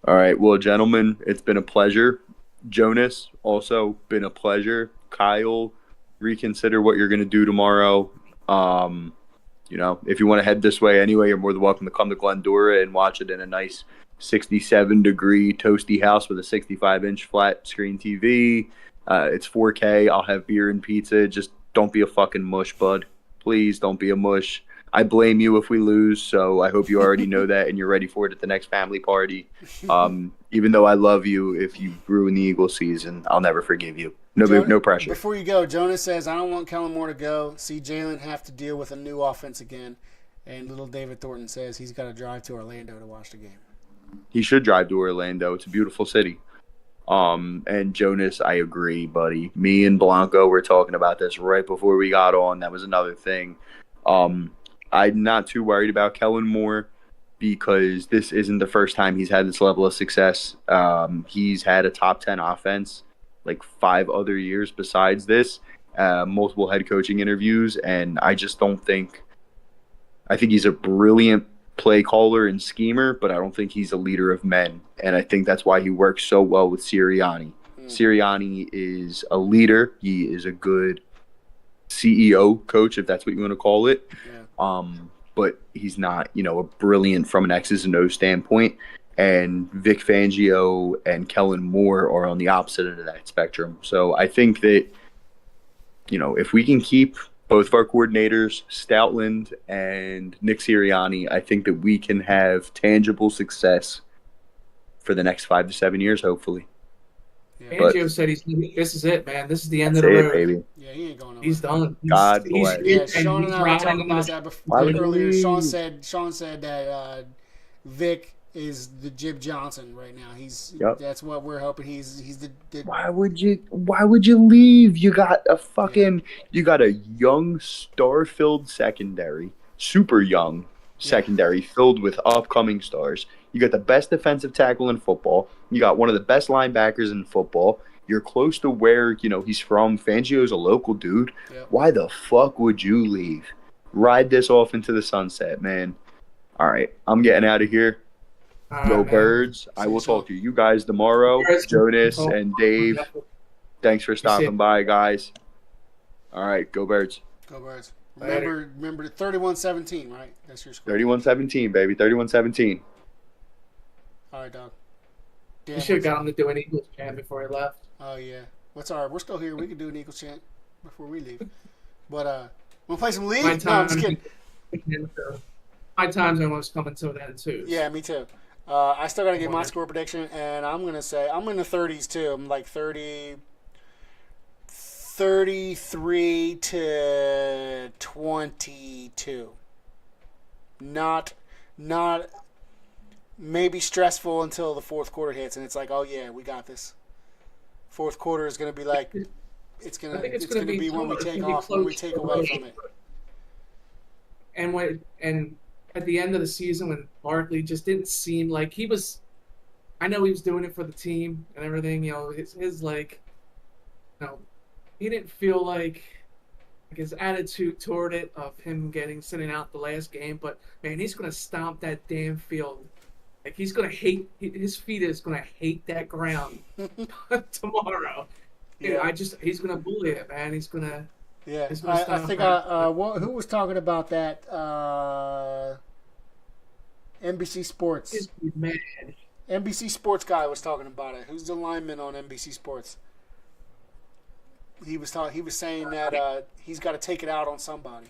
All right. Well, gentlemen, it's been a pleasure. Jonas, also been a pleasure. Kyle, reconsider what you're going to do tomorrow. If you want to head this way anyway, you're more than welcome to come to Glendora and watch it in a nice 67-degree toasty house with a 65-inch flat screen TV. It's 4K. I'll have beer and pizza. Just don't be a fucking mush, bud. Please don't be a mush. I blame you if we lose, so I hope you already know that and you're ready for it at the next family party. Even though I love you, if you ruin the Eagles season, I'll never forgive you. No pressure. Before you go, Jonas says, "I don't want Kellen Moore to go. See Jalen have to deal with a new offense again." And little David Thornton says he's got to drive to Orlando to watch the game. He should drive to Orlando. It's a beautiful city. And Jonas, I agree, buddy. Me and Blanco were talking about this right before we got on. That was another thing. I'm not too worried about Kellen Moore because this isn't the first time he's had this level of success. He's had a top 10 offense like 5 other years besides this, multiple head coaching interviews, and I just don't think – I think he's a brilliant play caller and schemer, but I don't think he's a leader of men, and I think that's why he works so well with Sirianni. Sirianni is a leader. He is a good CEO coach, if that's what you want to call it. Yeah. But he's not, a brilliant from an X's and O's standpoint. And Vic Fangio and Kellen Moore are on the opposite end of that spectrum. So I think that, if we can keep both of our coordinators, Stoutland and Nick Sirianni, I think that we can have tangible success for the next 5 to 7 years, hopefully. Yeah. Fangio said this is it, man. This is the end of the road. Baby. Yeah, he ain't going nowhere. He's done. God bless. Yeah, Sean and I were talking about that earlier. Sean said that Vic is the Jib Johnson right now. That's what we're hoping. He's the Why would you leave? You got a young star-filled secondary, super young secondary filled with upcoming stars. You got the best defensive tackle in football. You got one of the best linebackers in football. You're close to where, he's from. Fangio's a local dude. Yep. Why the fuck would you leave? Ride this off into the sunset, man. All right, I'm getting out of here. Go Birds. I will talk to you guys tomorrow. Jonas and Dave, thanks for stopping by, guys. All right, go Birds. Go Birds. Remember 31-17, right? That's your score. 31-17, baby. 31-17. All right, dog. You should have got him to do an Eagles chant before he left. Oh, yeah. What's all right? We're still here. We can do an Eagles chant before we leave. But, we'll play some league? No, I'm just kidding. My time's almost coming to an end, too. Yeah, me too. I still got to get my score prediction, and I'm going to say I'm in the 30s, too. I'm like 33 to 22. Not maybe stressful until the fourth quarter hits, and it's like, oh yeah, we got this. Fourth quarter is going to be like it's going to be when we take off, when we take away from it. And at the end of the season, when Barkley just didn't seem like he was, I know he was doing it for the team and everything. His like, he didn't feel like his attitude toward it of him sitting out the last game. But man, he's gonna stomp that damn field. Like he's gonna hate his feet is gonna hate that ground tomorrow. Yeah. He's gonna bully it, man. He's gonna. Yeah, I think who was talking about that? NBC Sports. He's mad. NBC Sports guy was talking about it. Who's the lineman on NBC Sports? He was saying that he's got to take it out on somebody.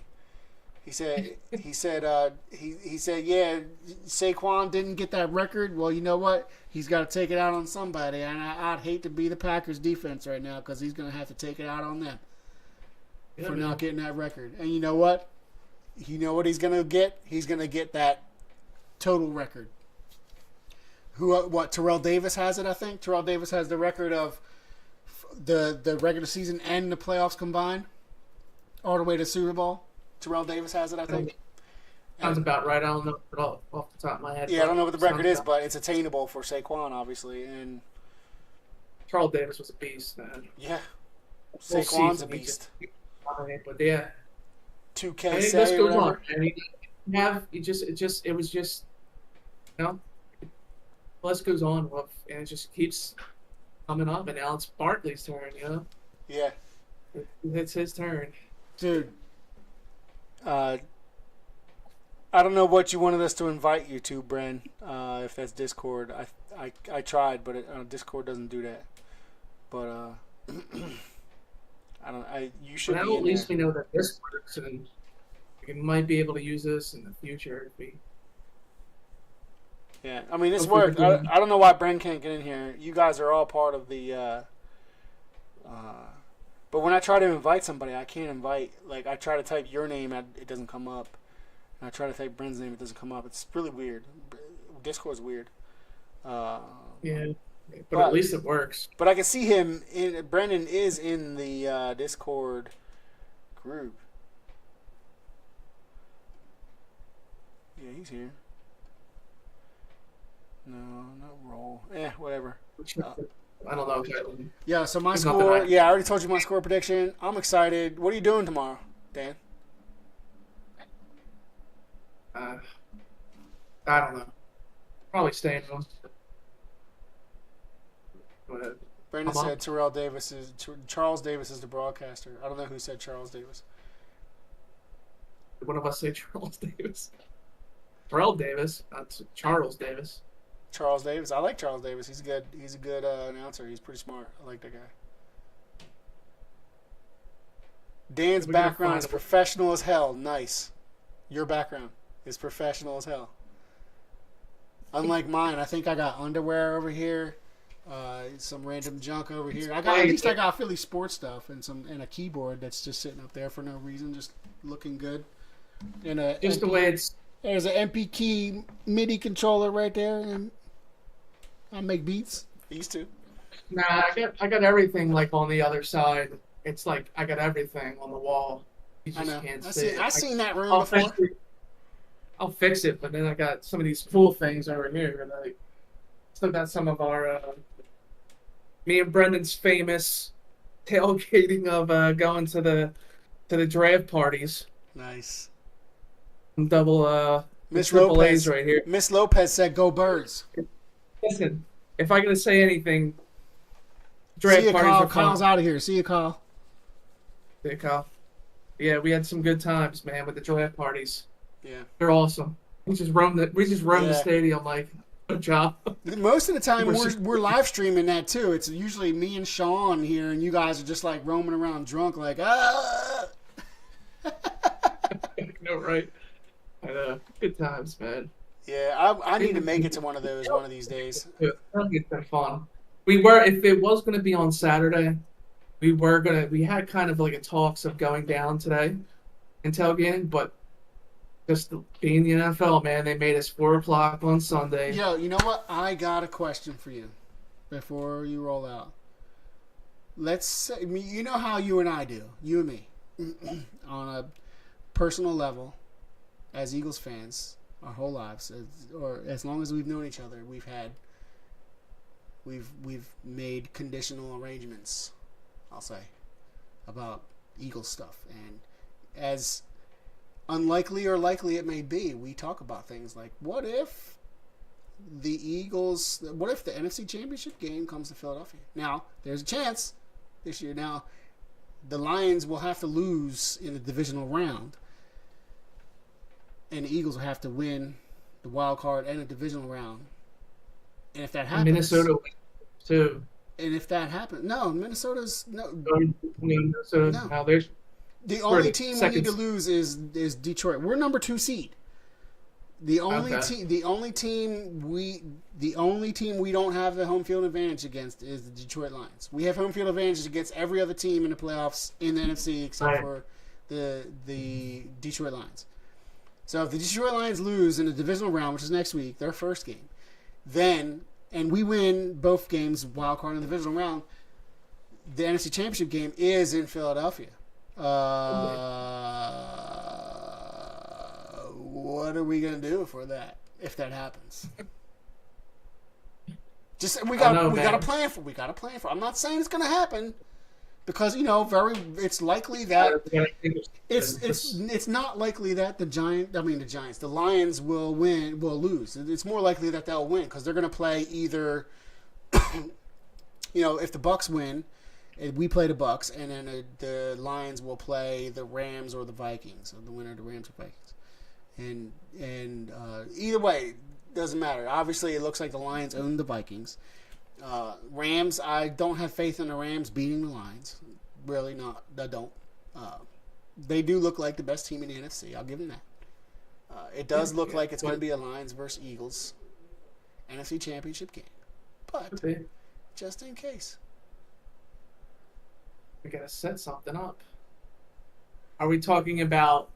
He said, yeah, Saquon didn't get that record. Well, you know what? He's got to take it out on somebody, and I'd hate to be the Packers defense right now because he's going to have to take it out on them for not getting that record. And you know what? You know what he's going to get? He's going to get that total record. Terrell Davis has it, I think. Terrell Davis has the record of the regular season and the playoffs combined, all the way to Super Bowl. Terrell Davis has it, I think. Sounds about right. I don't know it off the top of my head. Yeah, I don't know what the record is, but it's attainable for Saquon, obviously. And Terrell Davis was a beast, man. Yeah. Saquon's a beast. But yeah. 2K say this goes on. And it was just, list goes on, and it just keeps coming up. And now it's Barkley's turn, Yeah. It's his turn. Dude. I don't know what you wanted us to invite you to, Bren. If that's Discord, I tried, but Discord doesn't do that. But you should. Well, be at least we know that this works, and we might be able to use this in the future if we. Yeah, I mean this worked. I don't know why Bren can't get in here. You guys are all part of the. But when I try to invite somebody, I can't invite. Like, I try to type your name, it doesn't come up. And I try to type Bren's name, it doesn't come up. It's really weird. Discord's weird. Yeah, but at least it works. But I can see him. Brendan is in the Discord group. Yeah, he's here. No, not roll. Whatever. I don't know. Yeah, so my score. Yeah, I already told you my score prediction. I'm excited. What are you doing tomorrow, Dan? I don't know. Probably staying home. Brandon said Charles Davis is the broadcaster. I don't know who said Charles Davis. One of us say Charles Davis. Terrell Davis. That's Charles Davis. Charles Davis. I like Charles Davis. He's a good announcer. He's pretty smart. I like that guy. Dan's background is professional as hell. Nice. Your background is professional as hell. Unlike mine, I think I got underwear over here, some random junk over here. At least I got Philly sports stuff and a keyboard that's just sitting up there for no reason, just looking good. And the way it's. There's an MP key MIDI controller right there, and I make beats. These two. Nah, I got everything like on the other side. It's like I got everything on the wall. You just can't see it. I've seen that room before. I'll fix it, but then I got some of these cool things over here. And I still got some of our me and Brendan's famous tailgating of going to the draft parties. Nice. Double Miss triple Lopez A's right here. Miss Lopez said, "Go Birds." Listen, if I gotta say anything, draft see you, parties Kyle. are fun. Kyle's out of here. See you, Kyle. See you, Kyle. Yeah, we had some good times, man, with the draft parties. Yeah, they're awesome. We just roam the stadium like good job. Most of the time we're live streaming that too. It's usually me and Sean here, and you guys are just like roaming around drunk, like ah. No, right? Good times, man. Yeah, I need to make it to one of those one of these days. It's been fun. If it was going to be on Saturday, we had kind of like a talks of going down today and tailgating, but just being the NFL, man, they made us 4:00 on Sunday. Yo, you know what? I got a question for you before you roll out. Let's say, you know how you and I do, you and me, on a personal level, as Eagles fans, our whole lives, or as long as we've known each other, we've made conditional arrangements, I'll say, about Eagles stuff. And as unlikely or likely it may be, we talk about things like, what if the NFC Championship game comes to Philadelphia? Now, there's a chance this year. Now, the Lions will have to lose in the divisional round, and the Eagles will have to win the wild card and the divisional round And if that And happens, Minnesota wins too. and if that happens, no, Minnesota's no. Minnesota. No. Now there's The for only the team we second. need to lose is Detroit. We're number 2 seed. The only Okay. team we don't have the home field advantage against is the Detroit Lions. We have home field advantage against every other team in the playoffs in the NFC except Right. for the Detroit Lions. So if the Detroit Lions lose in the divisional round, which is next week, their first game, and we win both games, wild card in the divisional round, the NFC Championship game is in Philadelphia. What are we gonna do for that if that happens? Just we gotta plan for. I'm not saying it's gonna happen because it's likely that it's not likely that the Lions will lose. It's more likely that they'll win because they're gonna play either if the Bucks win. We play the Bucks, and then the Lions will play the Rams or the Vikings. So the winner of the Rams or Vikings, and either way, doesn't matter. Obviously, it looks like the Lions own the Vikings. Rams, I don't have faith in the Rams beating the Lions. Really not. I don't. They do look like the best team in the NFC. I'll give them that. It does look like it's going to be a Lions versus Eagles NFC Championship game, but just in case. We gotta set something up. Are we talking about?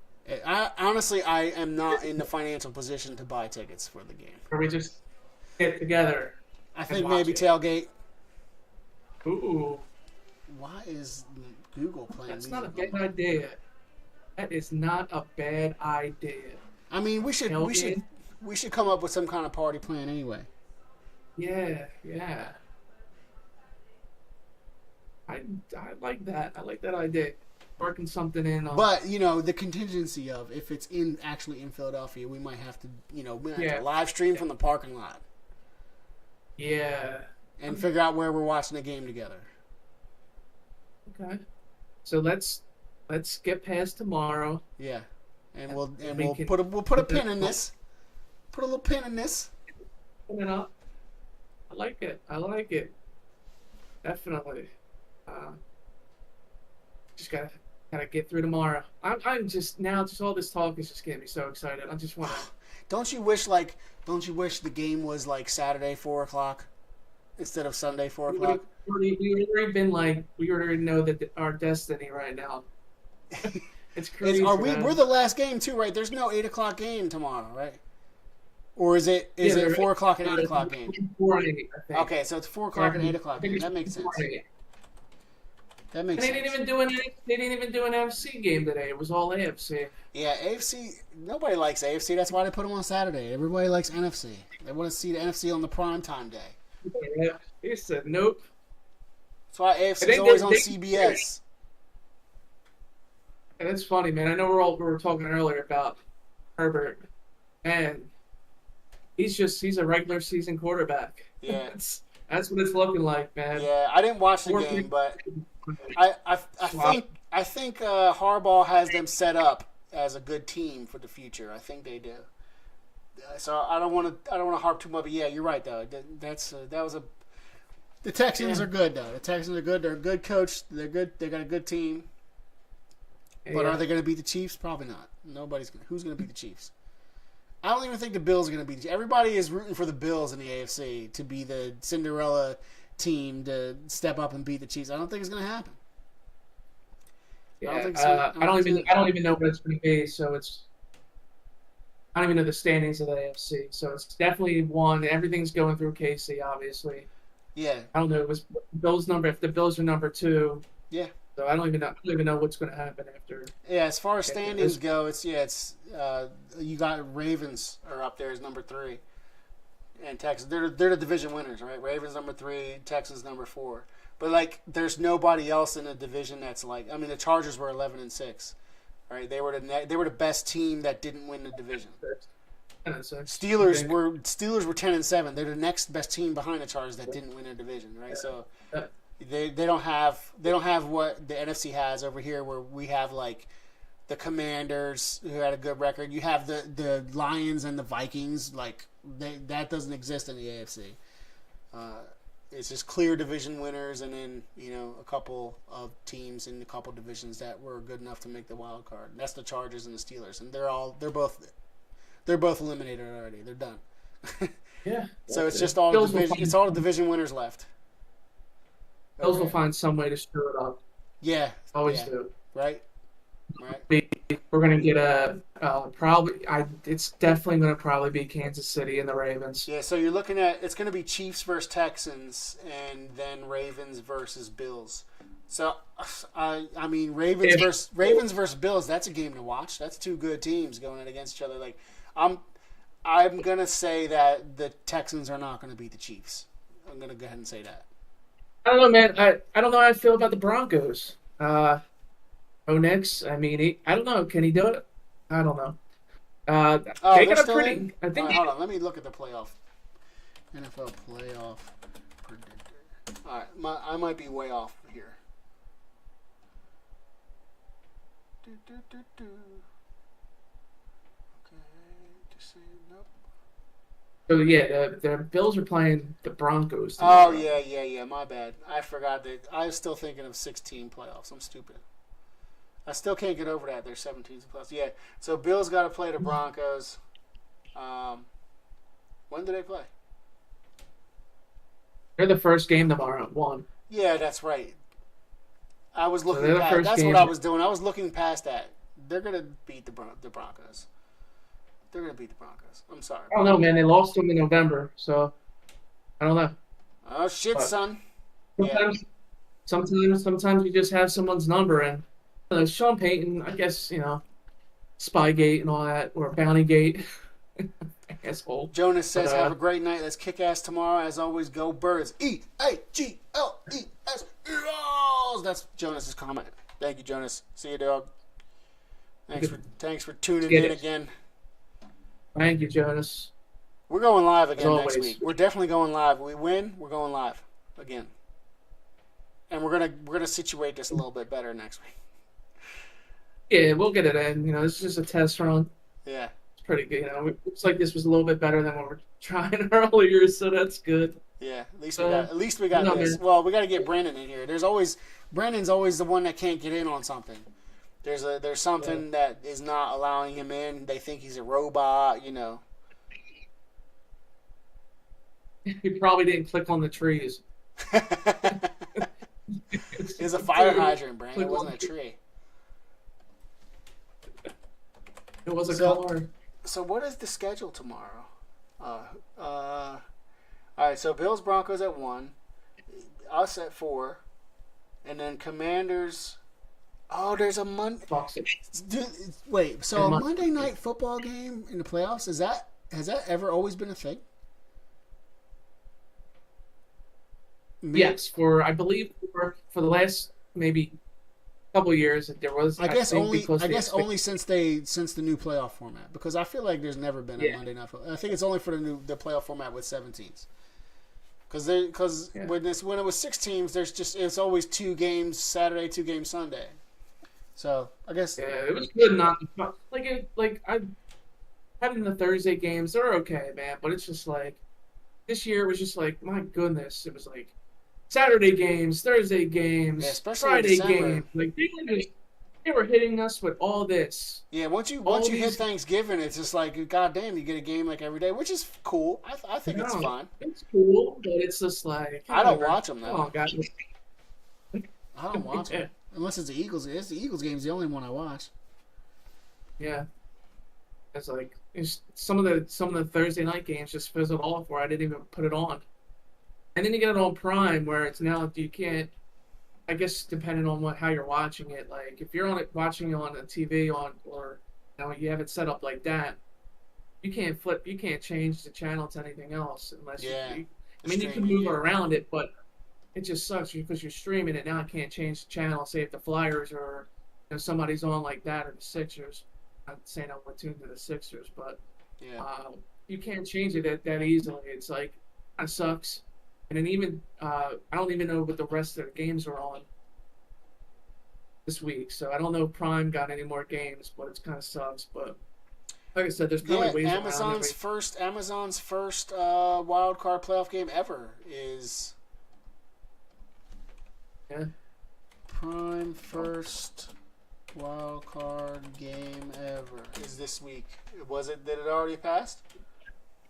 Honestly, I am not in the financial position to buy tickets for the game. Or we just get together? I think maybe tailgate. Ooh. Why is Google playing? That's not a bad idea. That is not a bad idea. I mean, we should come up with some kind of party plan anyway. Yeah. I like that. I like that idea. Working something in on. But the contingency of if it's actually in Philadelphia, we might have to to live stream from the parking lot. Yeah. And figure out where we're watching the game together. Okay. So let's get past tomorrow. Yeah. And we'll put a pin in this. Put a little pin in this. Put it up. I like it. Definitely. Just gotta get through tomorrow. I'm just all this talk is just getting me so excited. I just want to. Don't you wish the game was like Saturday 4:00 instead of Sunday 4:00? We already know that our destiny right now. It's crazy. We're the last game too, right? There's no 8:00 game tomorrow, right? Or is it a 4:00 and 8:00 game? 4 and 8, I think. Okay, so it's 4:00 and 8:00 game. That makes sense. That makes sense. They didn't even do an NFC game today. It was all AFC. Yeah, AFC. Nobody likes AFC. That's why they put them on Saturday. Everybody likes NFC. They want to see the NFC on the primetime day. Yeah, he said nope. That's why AFC is always on CBS. And it's funny, man. I know we were talking earlier about Herbert, and he's a regular season quarterback. Yeah, that's what it's looking like, man. Yeah, I didn't watch the game, but I think Harbaugh has them set up as a good team for the future. I think they do. So I don't want to harp too much. But yeah, you're right though. The Texans are good though. The Texans are good. They're a good coach. They're good. They got a good team. But are they going to beat the Chiefs? Probably not. Who's going to beat the Chiefs? I don't even think the Bills are going to beat the Chiefs. Everybody is rooting for the Bills in the AFC to be the Cinderella team to step up and beat the Chiefs. I don't think it's going to happen. Yeah, I don't even know what it's going to be. So I don't even know the standings of the AFC. So it's definitely one. Everything's going through KC, obviously. Yeah. I don't know. It was Bills number. If the Bills are number 2. Yeah. So I don't even know what's going to happen after. Yeah, as far as standings go, it's you got Ravens are up there as number 3, and Texas. They're the division winners, right? Ravens number 3, Texans number 4. But there's nobody else in the division that's the Chargers were 11-6, right? They were the best team that didn't win the division. Steelers were 10-7. They're the next best team behind the Chargers that didn't win a division, right? So. They don't have what the NFC has over here, where we have the Commanders who had a good record. You have the Lions and the Vikings. That doesn't exist in the AFC. It's just clear division winners, and then a couple of teams in a couple divisions that were good enough to make the wild card. That's the Chargers and the Steelers, and they're both eliminated already. They're done. Yeah. So it's just all division. It's all the division winners left. Bills will find some way to screw it up. Yeah. Always do. Right. We're gonna get it's definitely gonna probably be Kansas City and the Ravens. Yeah, so you're looking at it's gonna be Chiefs versus Texans and then Ravens versus Bills. So I mean Ravens versus Bills, that's a game to watch. That's two good teams going in against each other. Like I'm gonna say that the Texans are not gonna beat the Chiefs. I'm gonna go ahead and say that. I don't know, man. I don't know how I feel about the Broncos. Nix. I mean, I don't know. Can he do it? I don't know. They got a pretty. I think. Hold on. Let me look at the playoff. NFL playoff predictor. All right, I might be way off here. Okay, just saying nope. So yeah, the Bills are playing the Broncos. Oh yeah. My bad. I forgot that. I was still thinking of 16 playoffs. I'm stupid. I still can't get over that. There's 17 plus. Yeah. So Bills got to play the Broncos. When do they play? They're the first game tomorrow at 1. Yeah, that's right. I was looking past. That's what I was doing. I was looking past that. They're gonna beat the Broncos. They're gonna beat the Broncos. I'm sorry. I don't know, man. They lost them in November, so I don't know. Oh shit, but son. Sometimes you just have someone's number, and Sean Payton, I guess, Spygate and all that, or Bountygate. Asshole. Jonas says, have a great night. Let's kick ass tomorrow. As always, go Birds. EAGLES. Eagles. That's Jonas's comment. Thank you, Jonas. See you, dog. Thanks for tuning in again. Thank you, Jonas. We're going live again next week. We're definitely going live. We win, we're going live again. And we're gonna situate this a little bit better next week. Yeah, we'll get it in. This is just a test run. Yeah. It's pretty good. It looks like this was a little bit better than what we're trying earlier, so that's good. Yeah, at least we got this. Man. Well, we got to get Brandon in here. Brandon's always the one that can't get in on something. There's something that is not allowing him in. They think he's a robot, He probably didn't click on the trees. It's a fire hydrant, Brandon. It wasn't a tree. It was a car. So what is the schedule tomorrow? All right, so Bills Broncos at 1, us at 4, and then Commanders. Oh, there's a Monday. Wait, so a Monday night football game in the playoffs, has that ever always been a thing? Yes, I believe for the last maybe couple years there was. I guess only since the new playoff format, because I feel like there's never been a Monday night football. I think it's only for the playoff format with 7 teams. Because when it was 6 teams, it's always 2 games Saturday, 2 games Sunday. So I guess it was good not I having the Thursday games. They're okay, man, but it's just like this year it was just like, my goodness, it was like Saturday games, Thursday games, Friday games. Like they were hitting us with all this. Yeah, once you hit Thanksgiving, it's just like, goddamn, you get a game like every day, which is cool. I think it's fun. It's cool, but it's just like I don't watch them though. Oh God. I don't watch them unless it's the Eagles. It's the Eagles game's the only one I watch. Yeah, it's like some of the Thursday night games just fizzled off where I didn't even put it on. And then you get it on Prime, where it's now you can't. I guess depending on how you're watching it, like if you're watching it on a TV or you have it set up like that, you can't change the channel to anything else unless you can move around it, but it just sucks because you're streaming it now. I can't change the channel. Say if the Flyers or somebody's on like that, or the Sixers. I'm not saying I'm tuned to the Sixers, but you can't change it that easily. It's like that sucks. And then even I don't even know what the rest of the games are on this week, so I don't know if Prime got any more games, but it kind of sucks. But Like I said, there's probably Yeah, ways around Amazon's first wild card playoff game ever is Yeah. Prime first wild card game ever is this week. Was it? Did it already passed?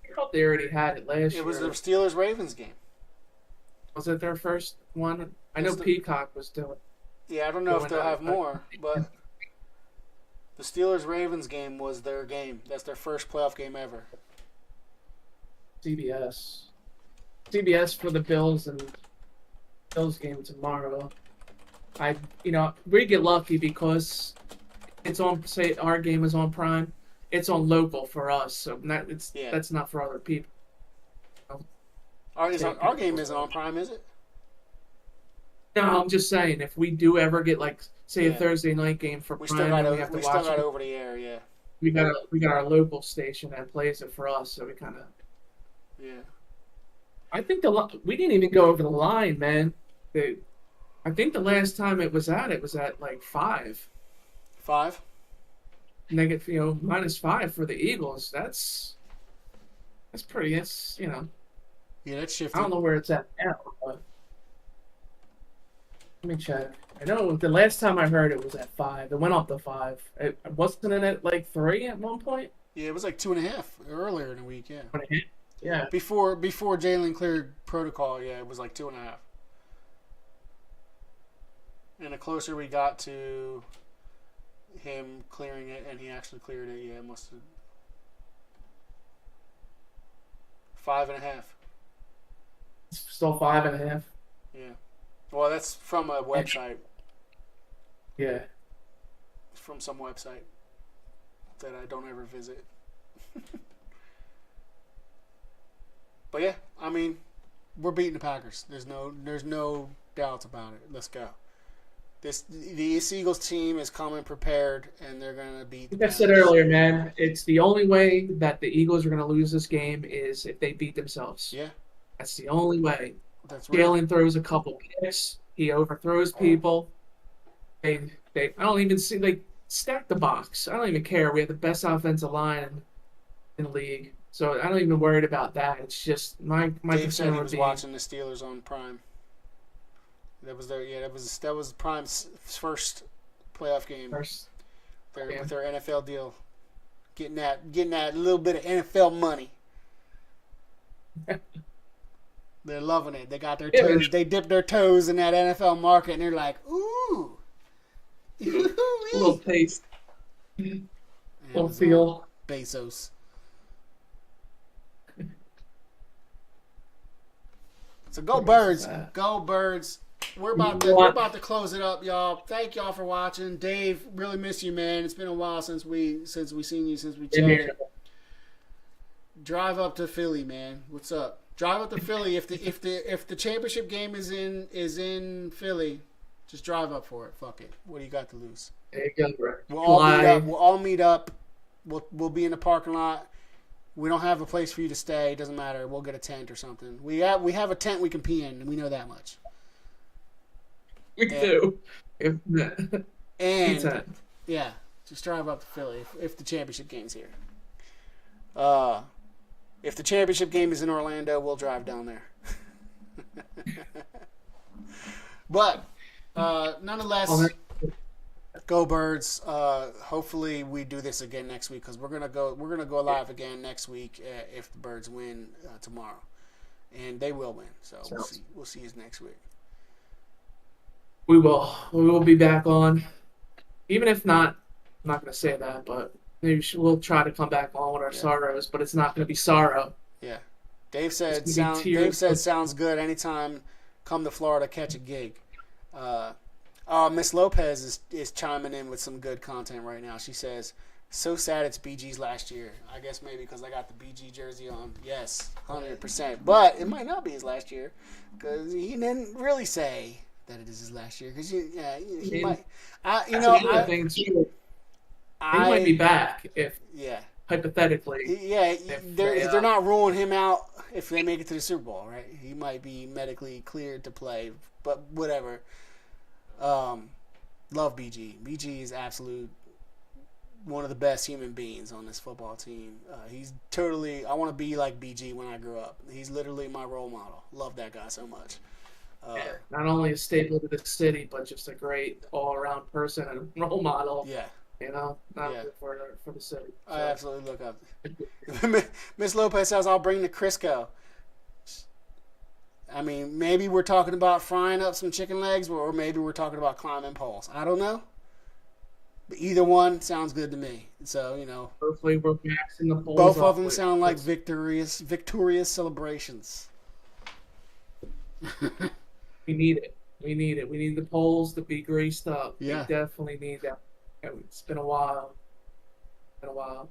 I thought they already had it last year. It was the Steelers Ravens game. Was it their first one? I know Peacock was doing. Yeah, I don't know if they'll have more, but the Steelers Ravens game was their game. That's their first playoff game ever. CBS for the Bills and Bills game tomorrow. We get lucky because it's on. Say our game is on Prime. It's on local for us, so that's not for other people. Our game isn't on Prime, is it? No, I'm just saying if we do ever get a Thursday night game for Prime, we have to watch still got it. over the air. Yeah. We got our local station that plays it for us, so we kind of. Yeah. I think we didn't even go over the line, man. I think the last time it was at like 5. 5? Negative, -5 for the Eagles. That's pretty. Yeah, that's shifty. I don't know where it's at now, but let me check. I know the last time I heard it was at 5. It went up to 5. It wasn't it at like 3 at one point. Yeah, it was like 2.5 earlier in the week. Yeah. 2.5. Yeah. Before Jalen cleared protocol, yeah, it was like 2.5. And the closer we got to him clearing it, and he actually cleared it, yeah, it must have 5.5. It's still 5.5. Yeah. Well, that's from a website. Yeah. It's from some website that I don't ever visit. But yeah, I mean, we're beating the Packers. There's no doubts about it. Let's go. The Eagles team is coming prepared, and they're gonna beat. Like I said earlier, man, it's the only way that the Eagles are gonna lose this game is if they beat themselves. Yeah, that's the only way. That's right. Jalen throws a couple picks. He overthrows people. I don't even see stack the box. I don't even care. We have the best offensive line in the league, so I don't even worried about that. It's just my Dave said concern he would was be watching the Steelers on Prime. That was Prime's first playoff game. With their NFL deal, getting that little bit of NFL money. They're loving it. They got their toes. They dipped their toes in that NFL market, and they're like, ooh, a little taste, little feel. Bezos. So go Birds, go Birds. We're about to close it up, y'all. Thank y'all for watching. Dave, really miss you, man. It's been a while since we seen you, since we chatted. Drive up to Philly, man. What's up? Drive up to Philly. If the championship game is in Philly, just drive up for it. Fuck it. What do you got to lose? There you go, bro. We'll all meet up. We'll be in the parking lot. We don't have a place for you to stay. It doesn't matter. We'll get a tent or something. We have a tent we can pee in, and we know that much. We do. And yeah, just drive up to Philly if the championship game's here. If the championship game is in Orlando, we'll drive down there. But nonetheless, go Birds. Hopefully we do this again next week because we're gonna go live again next week if the Birds win tomorrow, and they will win. So we'll see you next week. We will be back on, even if not. I'm not gonna say that, but maybe we'll try to come back on with our sorrows. But it's not gonna be sorrow. Yeah, Dave said sounds good. Anytime, come to Florida, catch a gig. Miss Lopez is chiming in with some good content right now. She says, "So sad it's BG's last year. I guess maybe because I got the BG jersey on. Yes, 100%. But it might not be his last year because he didn't really say that it is his last year. Because he might. He might be back if hypothetically. They're not ruling him out if they make it to the Super Bowl, right? He might be medically cleared to play, but whatever. Love BG. BG is absolute one of the best human beings on this football team. He's totally. I want to be like BG when I grow up. He's literally my role model. Love that guy so much. Yeah, not only a staple to the city, but just a great all-around person and role model. Yeah. Not only for the city. So. I absolutely look up. Miss Lopez says, "I'll bring the Crisco." I mean, maybe we're talking about frying up some chicken legs, or maybe we're talking about climbing poles. I don't know. But either one sounds good to me. So, hopefully we're maxing the poles. Both of them sound like victorious celebrations. We need it. We need the poles to be greased up. Yeah. We definitely need that. It's been a while.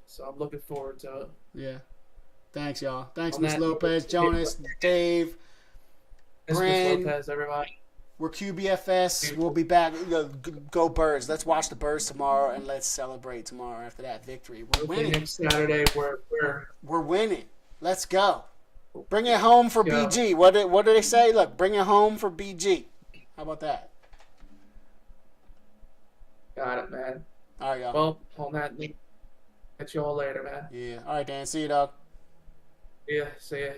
So I'm looking forward to it. Yeah. Thanks, y'all. Thanks, Miss Lopez, Jonas, Dave, Brand. Miss Lopez, everybody. We're QBFS. We'll be back. Go Birds. Let's watch the Birds tomorrow, and let's celebrate tomorrow after that victory. We're winning. Next Saturday, we're winning. Let's go. Bring it home for BG. What do they say? Look, bring it home for BG. How about that? Got it, man. All right, y'all. Well, on that, catch you all later, man. Yeah. All right, Dan. See you, dog. Yeah, see ya.